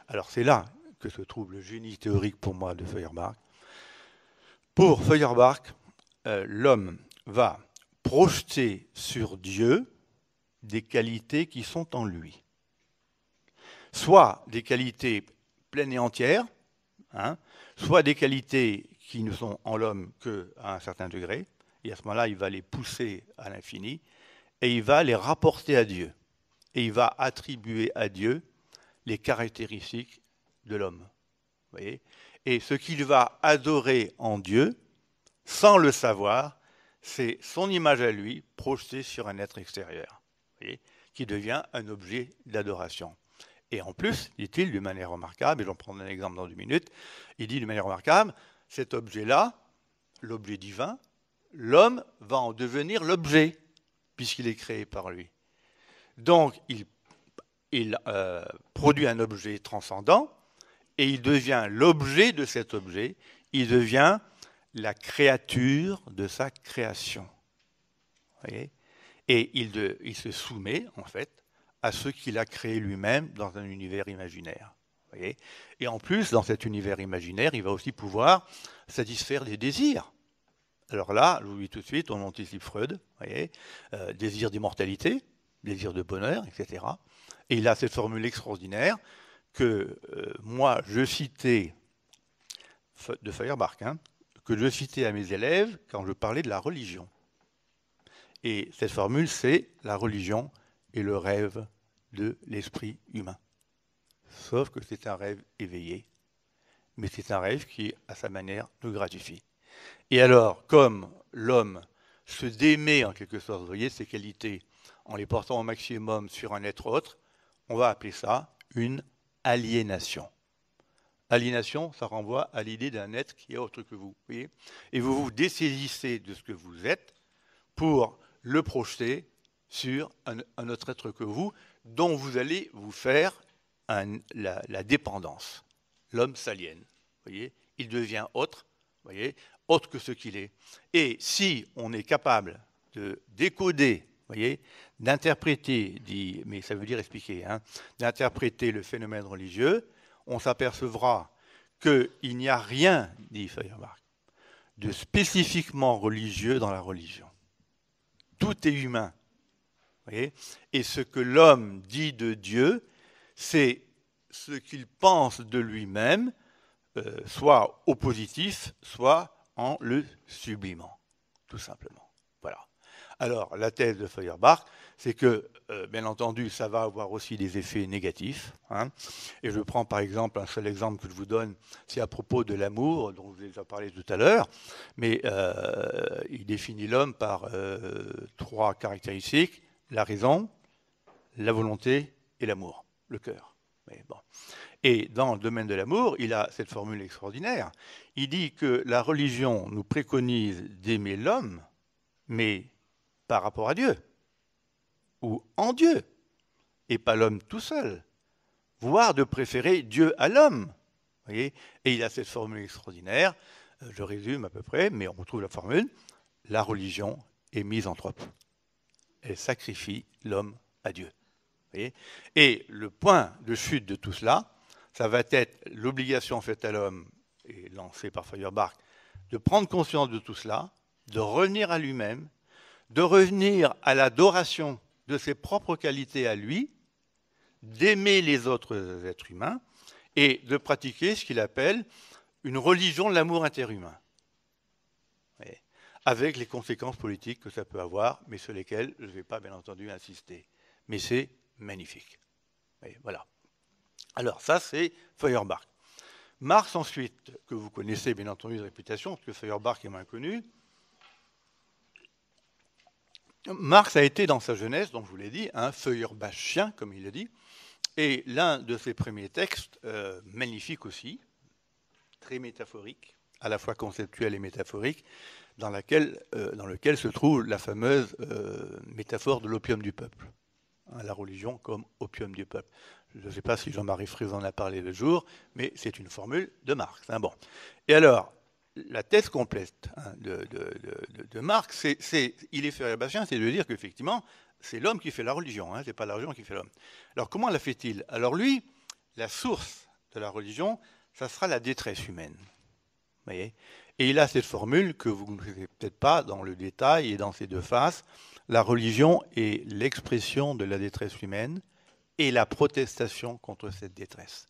Alors c'est là que se trouve le génie théorique pour moi de Feuerbach. Pour Feuerbach, l'homme va projeter sur Dieu des qualités qui sont en lui. Soit des qualités pleines et entières, soit des qualités qui ne sont en l'homme qu'à un certain degré, et à ce moment-là, il va les pousser à l'infini, et il va les rapporter à Dieu. Et il va attribuer à Dieu les caractéristiques de l'homme. Voyez ? Et ce qu'il va adorer en Dieu, sans le savoir, c'est son image à lui projetée sur un être extérieur, voyez, qui devient un objet d'adoration. Et en plus, dit-il d'une manière remarquable, et j'en prendrai un exemple dans 2 minutes, il dit d'une manière remarquable, cet objet-là, l'objet divin, l'homme va en devenir l'objet, puisqu'il est créé par lui. Donc, il produit un objet transcendant, et il devient l'objet de cet objet, il devient la créature de sa création. Vous voyez ? Et il se soumet, en fait, à ce qu'il a créé lui-même dans un univers imaginaire. Vous voyez ? Et en plus, dans cet univers imaginaire, il va aussi pouvoir satisfaire des désirs. Alors là, je vous dis tout de suite, on anticipe Freud, vous voyez, désir d'immortalité, désir de bonheur, etc. Et il a cette formule extraordinaire que moi, je citais de Feuerbach, que je citais à mes élèves quand je parlais de la religion. Et cette formule, c'est la religion est le rêve de l'esprit humain. Sauf que c'est un rêve éveillé, mais c'est un rêve qui, à sa manière, nous gratifie. Et alors, comme l'homme se démet en quelque sorte, vous voyez, ses qualités, en les portant au maximum sur un être autre, on va appeler ça une aliénation. Aliénation, ça renvoie à l'idée d'un être qui est autre que vous, voyez. Et vous vous dessaisissez de ce que vous êtes pour le projeter sur un autre être que vous, dont vous allez vous faire la dépendance. L'homme s'aliène, voyez, il devient autre, voyez, autre que ce qu'il est. Et si on est capable de décoder, voyez, d'interpréter, mais ça veut dire expliquer, d'interpréter le phénomène religieux, on s'apercevra qu'il n'y a rien, dit Feuerbach, de spécifiquement religieux dans la religion. Tout est humain. Vous voyez ? Et ce que l'homme dit de Dieu, c'est ce qu'il pense de lui-même, soit au positif, soit en le sublimant, tout simplement. Voilà. Alors, la thèse de Feuerbach, c'est que, bien entendu, ça va avoir aussi des effets négatifs. Hein. Et je prends par exemple, un seul exemple que je vous donne, c'est à propos de l'amour, dont je vous ai déjà parlé tout à l'heure, mais il définit l'homme par 3 caractéristiques, la raison, la volonté et l'amour, le cœur. Mais bon. Et dans le domaine de l'amour, il a cette formule extraordinaire. Il dit que la religion nous préconise d'aimer l'homme, mais par rapport à Dieu, ou en Dieu, et pas l'homme tout seul, voire de préférer Dieu à l'homme. Voyez ? Et il a cette formule extraordinaire, je résume à peu près, mais on retrouve la formule, la religion est misanthrope. Elle sacrifie l'homme à Dieu. Voyez ? Et le point de chute de tout cela, ça va être l'obligation faite à l'homme, et lancée par Feuerbach, de prendre conscience de tout cela, de revenir à lui-même, de revenir à l'adoration de ses propres qualités à lui, d'aimer les autres êtres humains, et de pratiquer ce qu'il appelle une religion de l'amour interhumain. Voyez ? Avec les conséquences politiques que ça peut avoir, mais sur lesquelles je ne vais pas bien entendu insister. Mais c'est magnifique. Et voilà. Alors ça, c'est Feuerbach. Marx, ensuite, que vous connaissez bien entendu de réputation, parce que Feuerbach est moins connu. Marx a été dans sa jeunesse, donc je vous l'ai dit, un Feuerbachien, comme il le dit, et l'un de ses premiers textes, magnifique aussi, très métaphorique, à la fois conceptuel et métaphorique, dans lequel se trouve la fameuse métaphore de l'opium du peuple. La religion comme opium du peuple. Je ne sais pas si Jean-Marie Frise en a parlé le jour, mais c'est une formule de Marx. Hein, bon. Et alors, la thèse complète de Marx, il est feuerbachien, c'est de dire qu'effectivement, c'est l'homme qui fait la religion, hein, ce n'est pas la religion qui fait l'homme. Alors, comment la fait-il ? Alors lui, la source de la religion, ça sera la détresse humaine. Vous voyez ? Et il a cette formule que vous ne connaissez peut-être pas dans le détail et dans ses 2 faces. La religion est l'expression de la détresse humaine et la protestation contre cette détresse.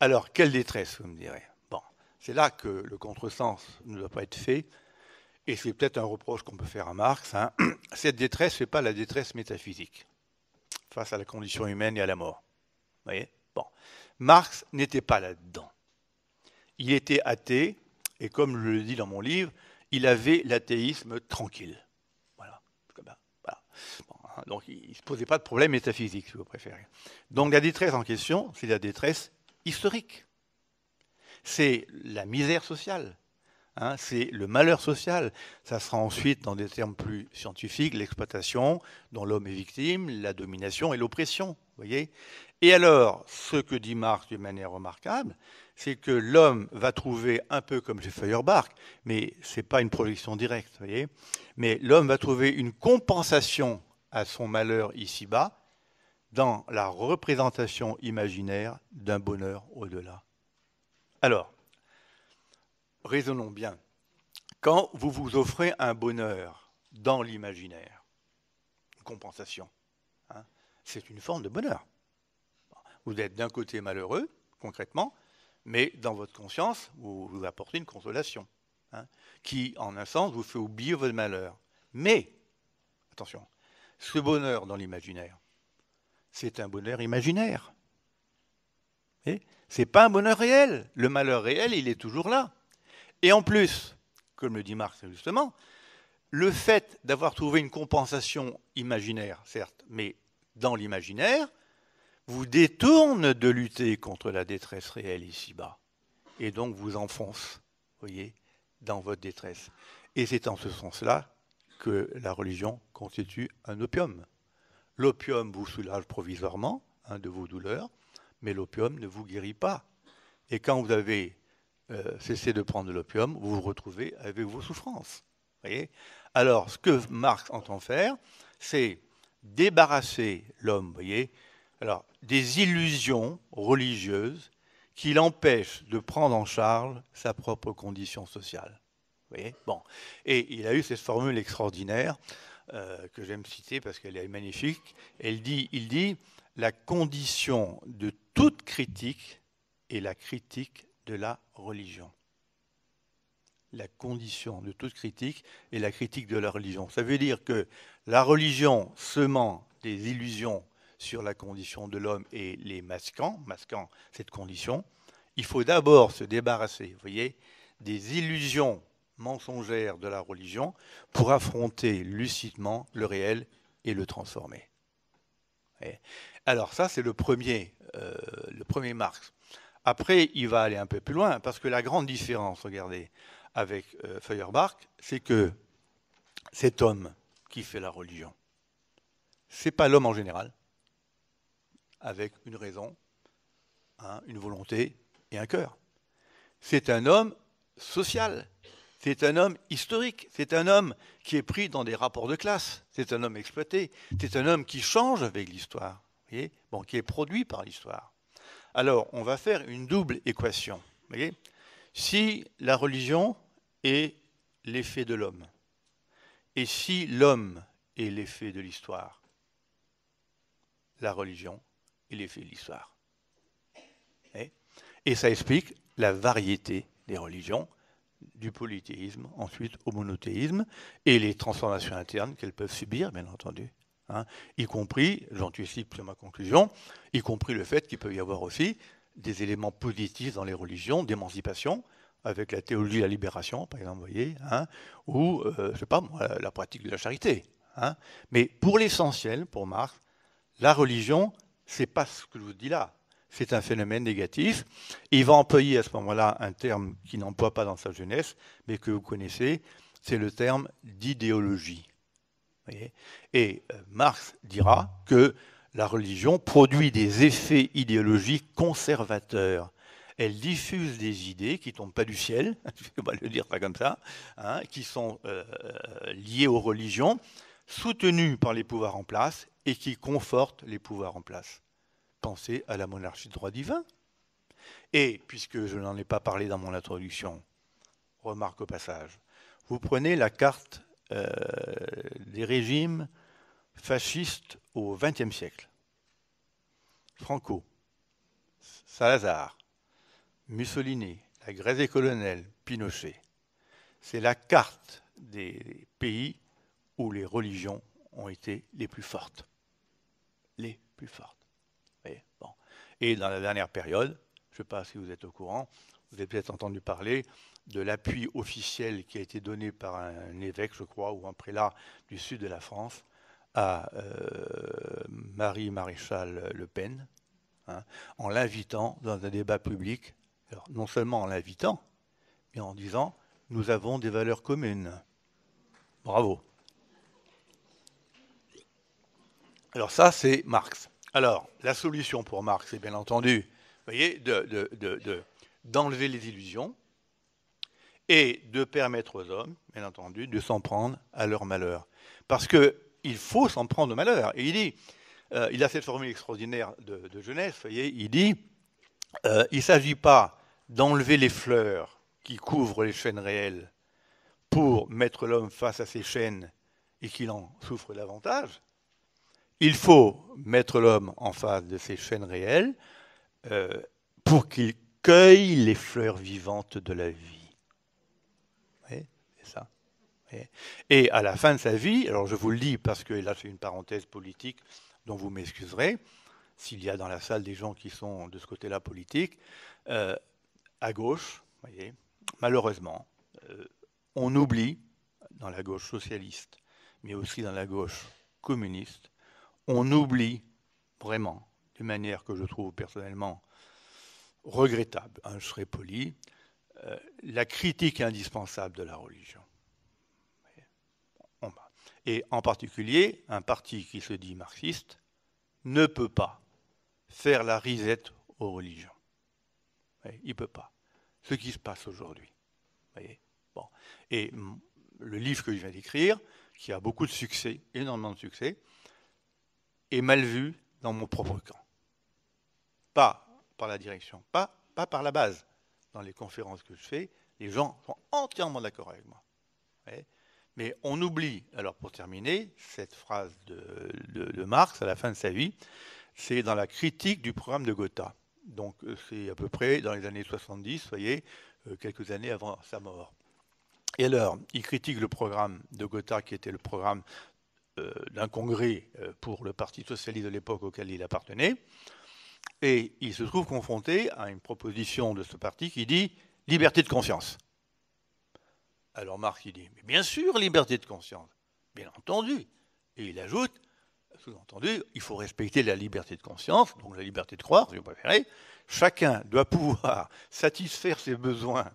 Alors, quelle détresse, vous me direz ? Bon, c'est là que le contresens ne doit pas être fait, et c'est peut-être un reproche qu'on peut faire à Marx. Hein. Cette détresse, ce n'est pas la détresse métaphysique, face à la condition humaine et à la mort. Vous voyez ? Bon, Marx n'était pas là-dedans. Il était athée, et comme je le dis dans mon livre, il avait l'athéisme tranquille. Voilà. Bon, donc il ne se posait pas de problème métaphysique, si vous préférez. Donc la détresse en question, c'est la détresse historique. C'est la misère sociale. Hein, c'est le malheur social. Ça sera ensuite, dans des termes plus scientifiques, l'exploitation dont l'homme est victime, la domination et l'oppression. Voyez ? Et alors, ce que dit Marx d'une manière remarquable, c'est que l'homme va trouver, un peu comme chez Feuerbach, mais ce n'est pas une projection directe, voyez, mais l'homme va trouver une compensation à son malheur ici-bas dans la représentation imaginaire d'un bonheur au-delà. Alors, raisonnons bien. Quand vous vous offrez un bonheur dans l'imaginaire, une compensation, hein, c'est une forme de bonheur. Vous êtes d'un côté malheureux, concrètement, mais dans votre conscience, vous vous apportez une consolation, hein, qui, en un sens, vous fait oublier votre malheur. Mais, attention, ce bonheur dans l'imaginaire, c'est un bonheur imaginaire. Ce n'est pas un bonheur réel. Le malheur réel, il est toujours là. Et en plus, comme le dit Marx justement, le fait d'avoir trouvé une compensation imaginaire, certes, mais dans l'imaginaire, vous détourne de lutter contre la détresse réelle ici-bas, et donc vous enfonce, voyez, dans votre détresse. Et c'est en ce sens-là que la religion constitue un opium. L'opium vous soulage provisoirement, hein, de vos douleurs, mais l'opium ne vous guérit pas. Et quand vous avez cessé de prendre de l'opium, vous vous retrouvez avec vos souffrances. Voyez ? Alors, ce que Marx entend faire, c'est débarrasser l'homme, voyez, alors, des illusions religieuses qui l'empêche de prendre en charge sa propre condition sociale. Vous voyez? Bon. Et il a eu cette formule extraordinaire que j'aime citer parce qu'elle est magnifique. Il dit la condition de toute critique est la critique de la religion. La condition de toute critique est la critique de la religion. Ça veut dire que la religion semant des illusions sur la condition de l'homme et les masquant cette condition, il faut d'abord se débarrasser, vous voyez, des illusions mensongères de la religion pour affronter lucidement le réel et le transformer. Alors ça, c'est le premier Marx. Après, il va aller un peu plus loin, parce que la grande différence, regardez, avec Feuerbach, c'est que cet homme qui fait la religion, c'est pas l'homme en général, avec une raison, une volonté et un cœur. C'est un homme social, c'est un homme historique, c'est un homme qui est pris dans des rapports de classe, c'est un homme exploité, c'est un homme qui change avec l'histoire, bon, qui est produit par l'histoire. Alors, on va faire une double équation. Voyez, si la religion est l'effet de l'homme, et si l'homme est l'effet de l'histoire, la religion est l'effet de l'histoire. Et ça explique la variété des religions, du polythéisme, ensuite au monothéisme, et les transformations internes qu'elles peuvent subir, bien entendu. Y compris, j'anticipe sur ma conclusion, y compris le fait qu'il peut y avoir aussi des éléments positifs dans les religions, d'émancipation, avec la théologie de la libération, par exemple, vous voyez, ou, je sais pas moi, la pratique de la charité. Mais pour l'essentiel, pour Marx, la religion, c'est pas ce que je vous dis là. C'est un phénomène négatif. Et il va employer à ce moment-là un terme qu'il n'emploie pas dans sa jeunesse, mais que vous connaissez, c'est le terme d'idéologie. Et Marx dira que la religion produit des effets idéologiques conservateurs. Elle diffuse des idées qui ne tombent pas du ciel, on va le dire pas comme ça, qui sont liées aux religions, soutenues par les pouvoirs en place et qui confortent les pouvoirs en place. Pensez à la monarchie de droit divin. Et, puisque je n'en ai pas parlé dans mon introduction, remarque au passage, vous prenez la carte des régimes fascistes au XXe siècle. Franco, Salazar, Mussolini, la Grèce des colonels, Pinochet. C'est la carte des pays où les religions ont été les plus fortes. Les plus fortes. Bon. Et dans la dernière période, je ne sais pas si vous êtes au courant, vous avez peut-être entendu parler de l'appui officiel qui a été donné par un évêque, je crois, ou un prélat du sud de la France, à Marie Maréchal Le Pen, en l'invitant dans un débat public. Alors, non seulement en l'invitant, mais en disant « nous avons des valeurs communes ». Bravo. Alors ça, c'est Marx. Alors, la solution pour Marx, c'est bien entendu, vous voyez, d'enlever les illusions et de permettre aux hommes, bien entendu, de s'en prendre à leur malheur. Parce qu'il faut s'en prendre au malheur. Et il dit, il a cette formule extraordinaire de jeunesse, vous voyez, il dit, il ne s'agit pas d'enlever les fleurs qui couvrent les chaînes réelles pour mettre l'homme face à ces chaînes et qu'il en souffre davantage. Il faut mettre l'homme en face de ces chaînes réelles pour qu'il cueille les fleurs vivantes de la vie. Oui, c'est ça. Oui. Et à la fin de sa vie, alors je vous le dis parce que là c'est une parenthèse politique dont vous m'excuserez, s'il y a dans la salle des gens qui sont de ce côté-là politique, à gauche, voyez, malheureusement, on oublie, dans la gauche socialiste, mais aussi dans la gauche communiste, on oublie vraiment, d'une manière que je trouve personnellement regrettable, je serai poli, la critique indispensable de la religion. Et en particulier, un parti qui se dit marxiste ne peut pas faire la risette aux religions. Il ne peut pas. Ce qui se passe aujourd'hui. Bon. Et le livre que je viens d'écrire, qui a beaucoup de succès, énormément de succès, est mal vu dans mon propre camp. Pas par la direction, pas pas par la base. Dans les conférences que je fais, les gens sont entièrement d'accord avec moi. Ouais. Mais on oublie, alors pour terminer, cette phrase de Marx à la fin de sa vie, c'est dans la critique du programme de Gotha. Donc c'est à peu près dans les années 70, vous voyez, quelques années avant sa mort. Et alors, il critique le programme de Gotha, qui était le programme d'un congrès pour le Parti socialiste de l'époque auquel il appartenait, et il se trouve confronté à une proposition de ce parti qui dit « liberté de conscience ». Alors Marx, il dit « mais bien sûr, liberté de conscience, bien entendu ». Et il ajoute, sous-entendu, il faut respecter la liberté de conscience, donc la liberté de croire, si vous préférez. Chacun doit pouvoir satisfaire ses besoins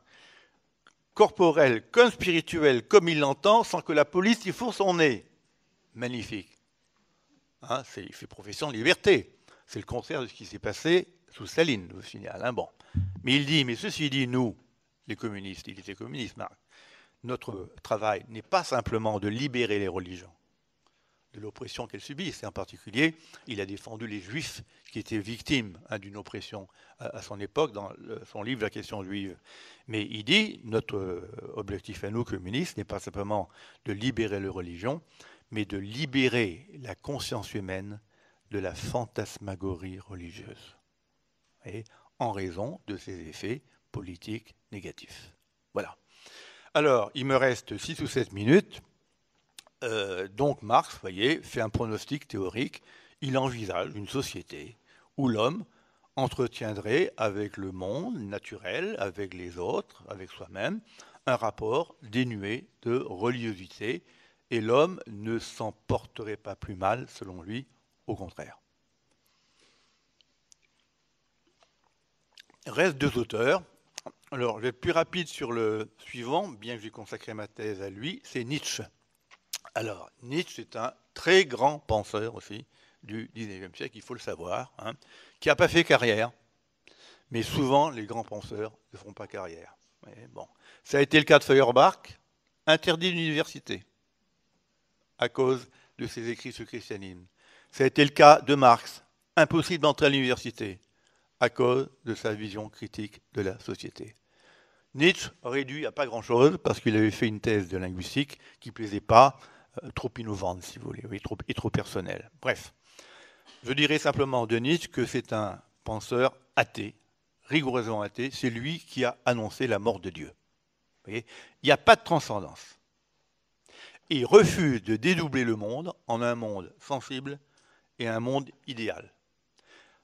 corporels comme spirituels, comme il l'entend, sans que la police y fourre son nez. Magnifique. Hein, il fait profession de liberté. C'est le contraire de ce qui s'est passé sous Staline, je vous signale. Hein, bon. Mais il dit, mais ceci dit, nous, les communistes, il était communiste, Marx, notre travail n'est pas simplement de libérer les religions de l'oppression qu'elles subissent. Et en particulier, il a défendu les juifs qui étaient victimes d'une oppression à son époque dans son livre La question juive. Mais il dit, notre objectif à nous, communistes, n'est pas simplement de libérer les religions, mais de libérer la conscience humaine de la fantasmagorie religieuse, et en raison de ses effets politiques négatifs. Voilà. Alors, il me reste 6 ou 7 minutes. Donc Marx, vous voyez, fait un pronostic théorique. Il envisage une société où l'homme entretiendrait avec le monde naturel, avec les autres, avec soi-même, un rapport dénué de religiosité, et l'homme ne s'en porterait pas plus mal, selon lui, au contraire. Reste 2 auteurs. Alors, je vais être plus rapide sur le suivant, bien que j'ai consacré ma thèse à lui, c'est Nietzsche. Alors, Nietzsche est un très grand penseur aussi du XIXe siècle, il faut le savoir, hein, qui n'a pas fait carrière, mais souvent les grands penseurs ne font pas carrière. Mais bon. Ça a été le cas de Feuerbach, interdit d'université à cause de ses écrits sur le christianisme. Ça a été le cas de Marx, impossible d'entrer à l'université à cause de sa vision critique de la société. Nietzsche réduit à pas grand-chose parce qu'il avait fait une thèse de linguistique qui ne plaisait pas, trop innovante, si vous voulez, et trop personnelle. Bref, je dirais simplement de Nietzsche que c'est un penseur athée, rigoureusement athée. C'est lui qui a annoncé la mort de Dieu. Vous voyez, il n'y a pas de transcendance. Et il refuse de dédoubler le monde en un monde sensible et un monde idéal.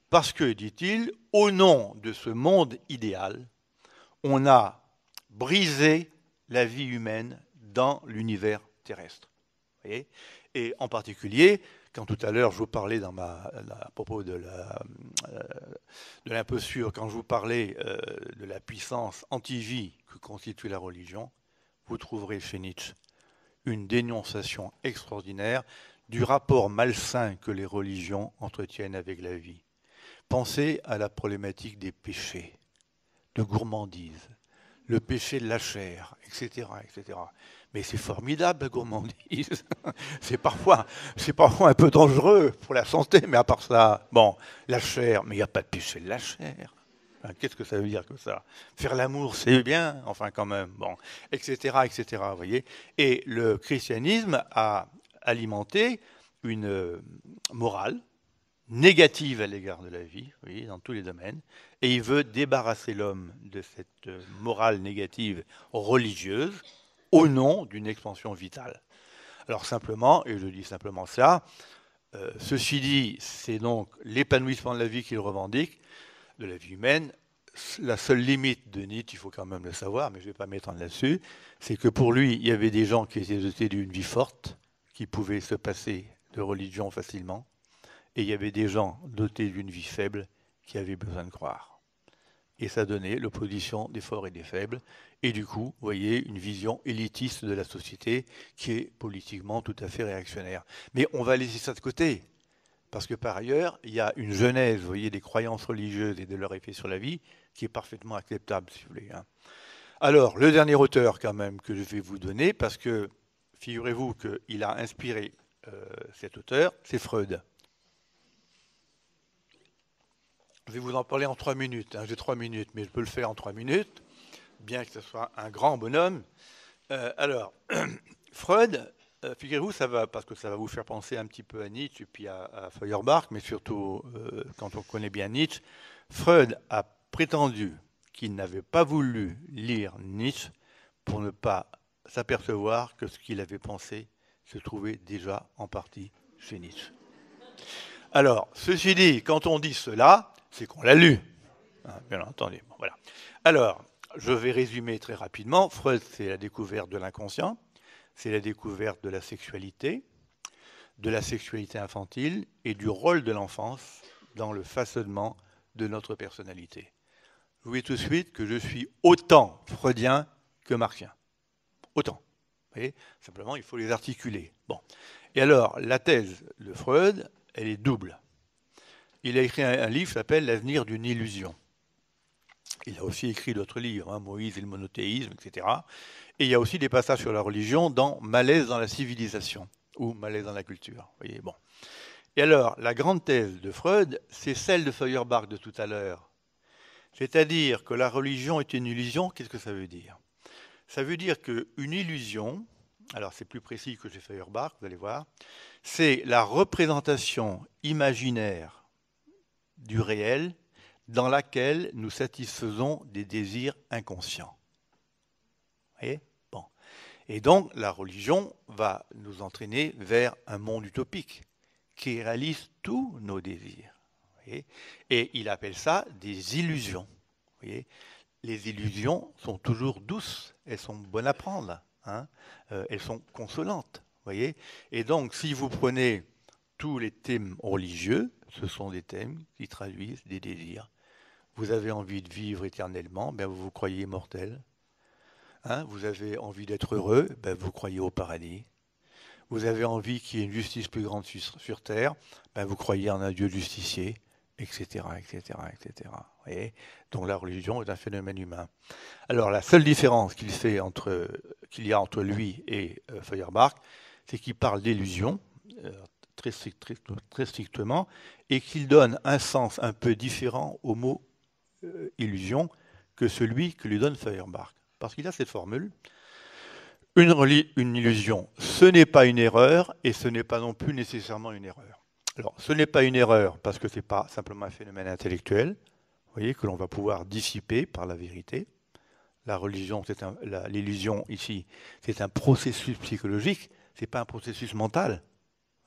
Parce que, dit-il, au nom de ce monde idéal, on a brisé la vie humaine dans l'univers terrestre. Vous voyez ? Et en particulier, quand tout à l'heure je vous parlais à propos de l'imposture, quand je vous parlais de la puissance anti-vie que constitue la religion, vous trouverez chez Nietzsche une dénonciation extraordinaire du rapport malsain que les religions entretiennent avec la vie. Pensez à la problématique des péchés, de gourmandise, le péché de la chair, etc., etc. Mais c'est formidable, la gourmandise. C'est parfois un peu dangereux pour la santé, mais à part ça, bon, la chair, mais il n'y a pas de péché de la chair. Enfin, qu'est-ce que ça veut dire que ça ? Faire l'amour, c'est bien, enfin quand même, bon, etc., etc., vous voyez. Et le christianisme a alimenté une morale négative à l'égard de la vie, vous voyez, dans tous les domaines, et il veut débarrasser l'homme de cette morale négative religieuse au nom d'une expansion vitale. Alors simplement, et je dis simplement ça, ceci dit, c'est donc l'épanouissement de la vie qu'il revendique, de la vie humaine. La seule limite de Nietzsche, il faut quand même le savoir, mais je ne vais pas m'étendre là-dessus, c'est que pour lui, il y avait des gens qui étaient dotés d'une vie forte, qui pouvaient se passer de religion facilement, et il y avait des gens dotés d'une vie faible qui avaient besoin de croire. Et ça donnait l'opposition des forts et des faibles. Et du coup, vous voyez, une vision élitiste de la société qui est politiquement tout à fait réactionnaire. Mais on va laisser ça de côté. Parce que par ailleurs, il y a une genèse, vous voyez, des croyances religieuses et de leur effet sur la vie qui est parfaitement acceptable, si vous voulez. Hein. Alors, le dernier auteur quand même que je vais vous donner, parce que figurez-vous qu'il a inspiré cet auteur, c'est Freud. Je vais vous en parler en 3 minutes. Hein. J'ai 3 minutes, mais je peux le faire en 3 minutes, bien que ce soit un grand bonhomme. Alors, Freud, figurez-vous, ça va, parce que ça va vous faire penser un petit peu à Nietzsche et puis à Feuerbach, mais surtout quand on connaît bien Nietzsche, Freud a prétendu qu'il n'avait pas voulu lire Nietzsche pour ne pas s'apercevoir que ce qu'il avait pensé se trouvait déjà en partie chez Nietzsche. Alors, ceci dit, quand on dit cela, c'est qu'on l'a lu, hein, bien entendu. Bon, voilà. Alors, je vais résumer très rapidement. Freud, c'est la découverte de l'inconscient, c'est la découverte de la sexualité infantile et du rôle de l'enfance dans le façonnement de notre personnalité. Vous voyez tout de suite que je suis autant freudien que marxien. Autant. Vous voyez ? Simplement, il faut les articuler. Bon. Et alors, la thèse de Freud, elle est double. Il a écrit un livre qui s'appelle L'avenir d'une illusion. Il a aussi écrit d'autres livres, hein, Moïse et le monothéisme, etc. Et il y a aussi des passages sur la religion dans Malaise dans la civilisation ou Malaise dans la culture. Vous voyez, bon. Et alors, la grande thèse de Freud, c'est celle de Feuerbach de tout à l'heure. C'est-à-dire que la religion est une illusion. Qu'est-ce que ça veut dire ? Ça veut dire qu'une illusion, alors c'est plus précis que chez Feuerbach, vous allez voir, c'est la représentation imaginaire du réel dans laquelle nous satisfaisons des désirs inconscients. Vous voyez ? Bon. Et donc, la religion va nous entraîner vers un monde utopique qui réalise tous nos désirs. Vous voyez ? Et il appelle ça des illusions. Vous voyez ? Les illusions sont toujours douces, elles sont bonnes à prendre, hein, elles sont consolantes. Voyez ? Et donc, si vous prenez tous les thèmes religieux, ce sont des thèmes qui traduisent des désirs. Vous avez envie de vivre éternellement, ben vous vous croyez immortel. Hein, vous avez envie d'être heureux, ben vous croyez au paradis. Vous avez envie qu'il y ait une justice plus grande sur terre, ben vous croyez en un Dieu justicier, etc., etc., etc. Vous voyez ? Donc la religion est un phénomène humain. Alors la seule différence qu'il y a entre lui et Feuerbach, c'est qu'il parle d'illusion, très strictement, et qu'il donne un sens un peu différent au mot illusion que celui que lui donne Feuerbach. Parce qu'il a cette formule. Une illusion, ce n'est pas une erreur et ce n'est pas non plus nécessairement une erreur. Alors, ce n'est pas une erreur parce que ce n'est pas simplement un phénomène intellectuel, vous voyez, que l'on va pouvoir dissiper par la vérité. La religion, l'illusion ici, c'est un processus psychologique, ce n'est pas un processus mental.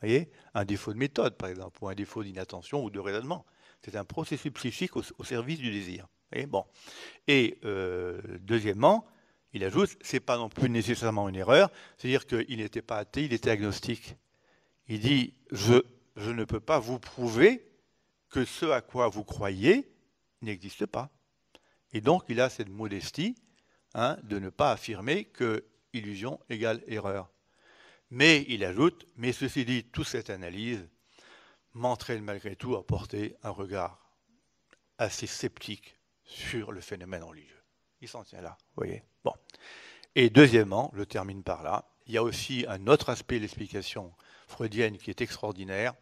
Vous voyez, un défaut de méthode, par exemple, ou un défaut d'inattention ou de raisonnement. C'est un processus psychique au service du désir. Vous voyez, bon. Et deuxièmement, il ajoute, ce n'est pas non plus nécessairement une erreur, c'est-à-dire qu'il n'était pas athée, il était agnostique. Il dit, je ne peux pas vous prouver que ce à quoi vous croyez n'existe pas. Et donc, il a cette modestie, hein, de ne pas affirmer que illusion égale erreur. Mais il ajoute, mais ceci dit, toute cette analyse m'entraîne malgré tout à porter un regard assez sceptique sur le phénomène religieux. Il s'en tient là, vous voyez. Bon. Et deuxièmement, je termine par là, il y a aussi un autre aspect de l'explication freudienne qui est extraordinaire.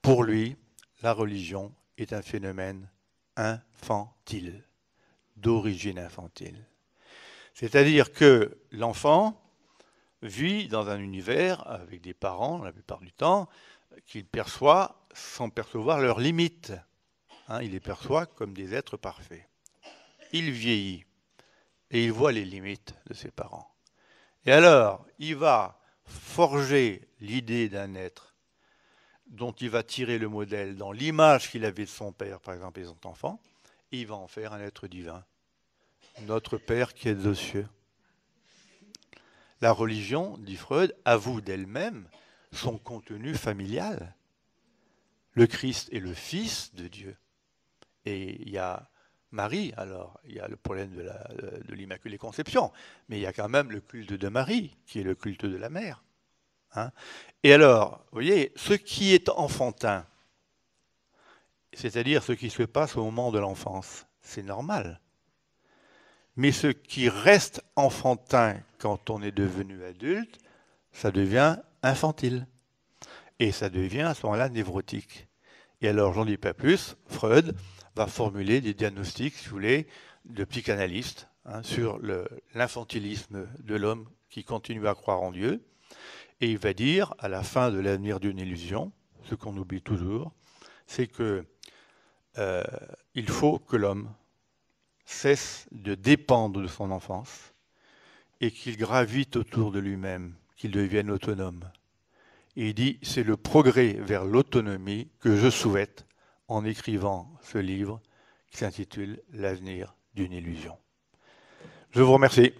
Pour lui, la religion est un phénomène infantile, d'origine infantile. C'est-à-dire que l'enfant vit dans un univers avec des parents, la plupart du temps, qu'il perçoit sans percevoir leurs limites. Hein, il les perçoit comme des êtres parfaits. Il vieillit et il voit les limites de ses parents. Et alors, il va forger l'idée d'un être dont il va tirer le modèle dans l'image qu'il avait de son père, par exemple, et de son enfant, et il va en faire un être divin. Notre Père qui est aux cieux. La religion, dit Freud, avoue d'elle-même son contenu familial. Le Christ est le Fils de Dieu. Et il y a Marie, alors, il y a le problème de l'Immaculée Conception, mais il y a quand même le culte de Marie, qui est le culte de la mère. Hein ? Et alors, vous voyez, ce qui est enfantin, c'est-à-dire ce qui se passe au moment de l'enfance, c'est normal. Mais ce qui reste enfantin quand on est devenu adulte, ça devient infantile. Et ça devient à ce moment-là névrotique. Et alors, j'en dis pas plus, Freud va formuler des diagnostics, si vous voulez, de psychanalyste sur l'infantilisme de l'homme qui continue à croire en Dieu. Et il va dire, à la fin de L'avenir d'une illusion, ce qu'on oublie toujours, c'est que il faut que l'homme cesse de dépendre de son enfance et qu'il gravite autour de lui-même, qu'il devienne autonome. Et il dit, c'est le progrès vers l'autonomie que je souhaite en écrivant ce livre qui s'intitule L'avenir d'une illusion. Je vous remercie.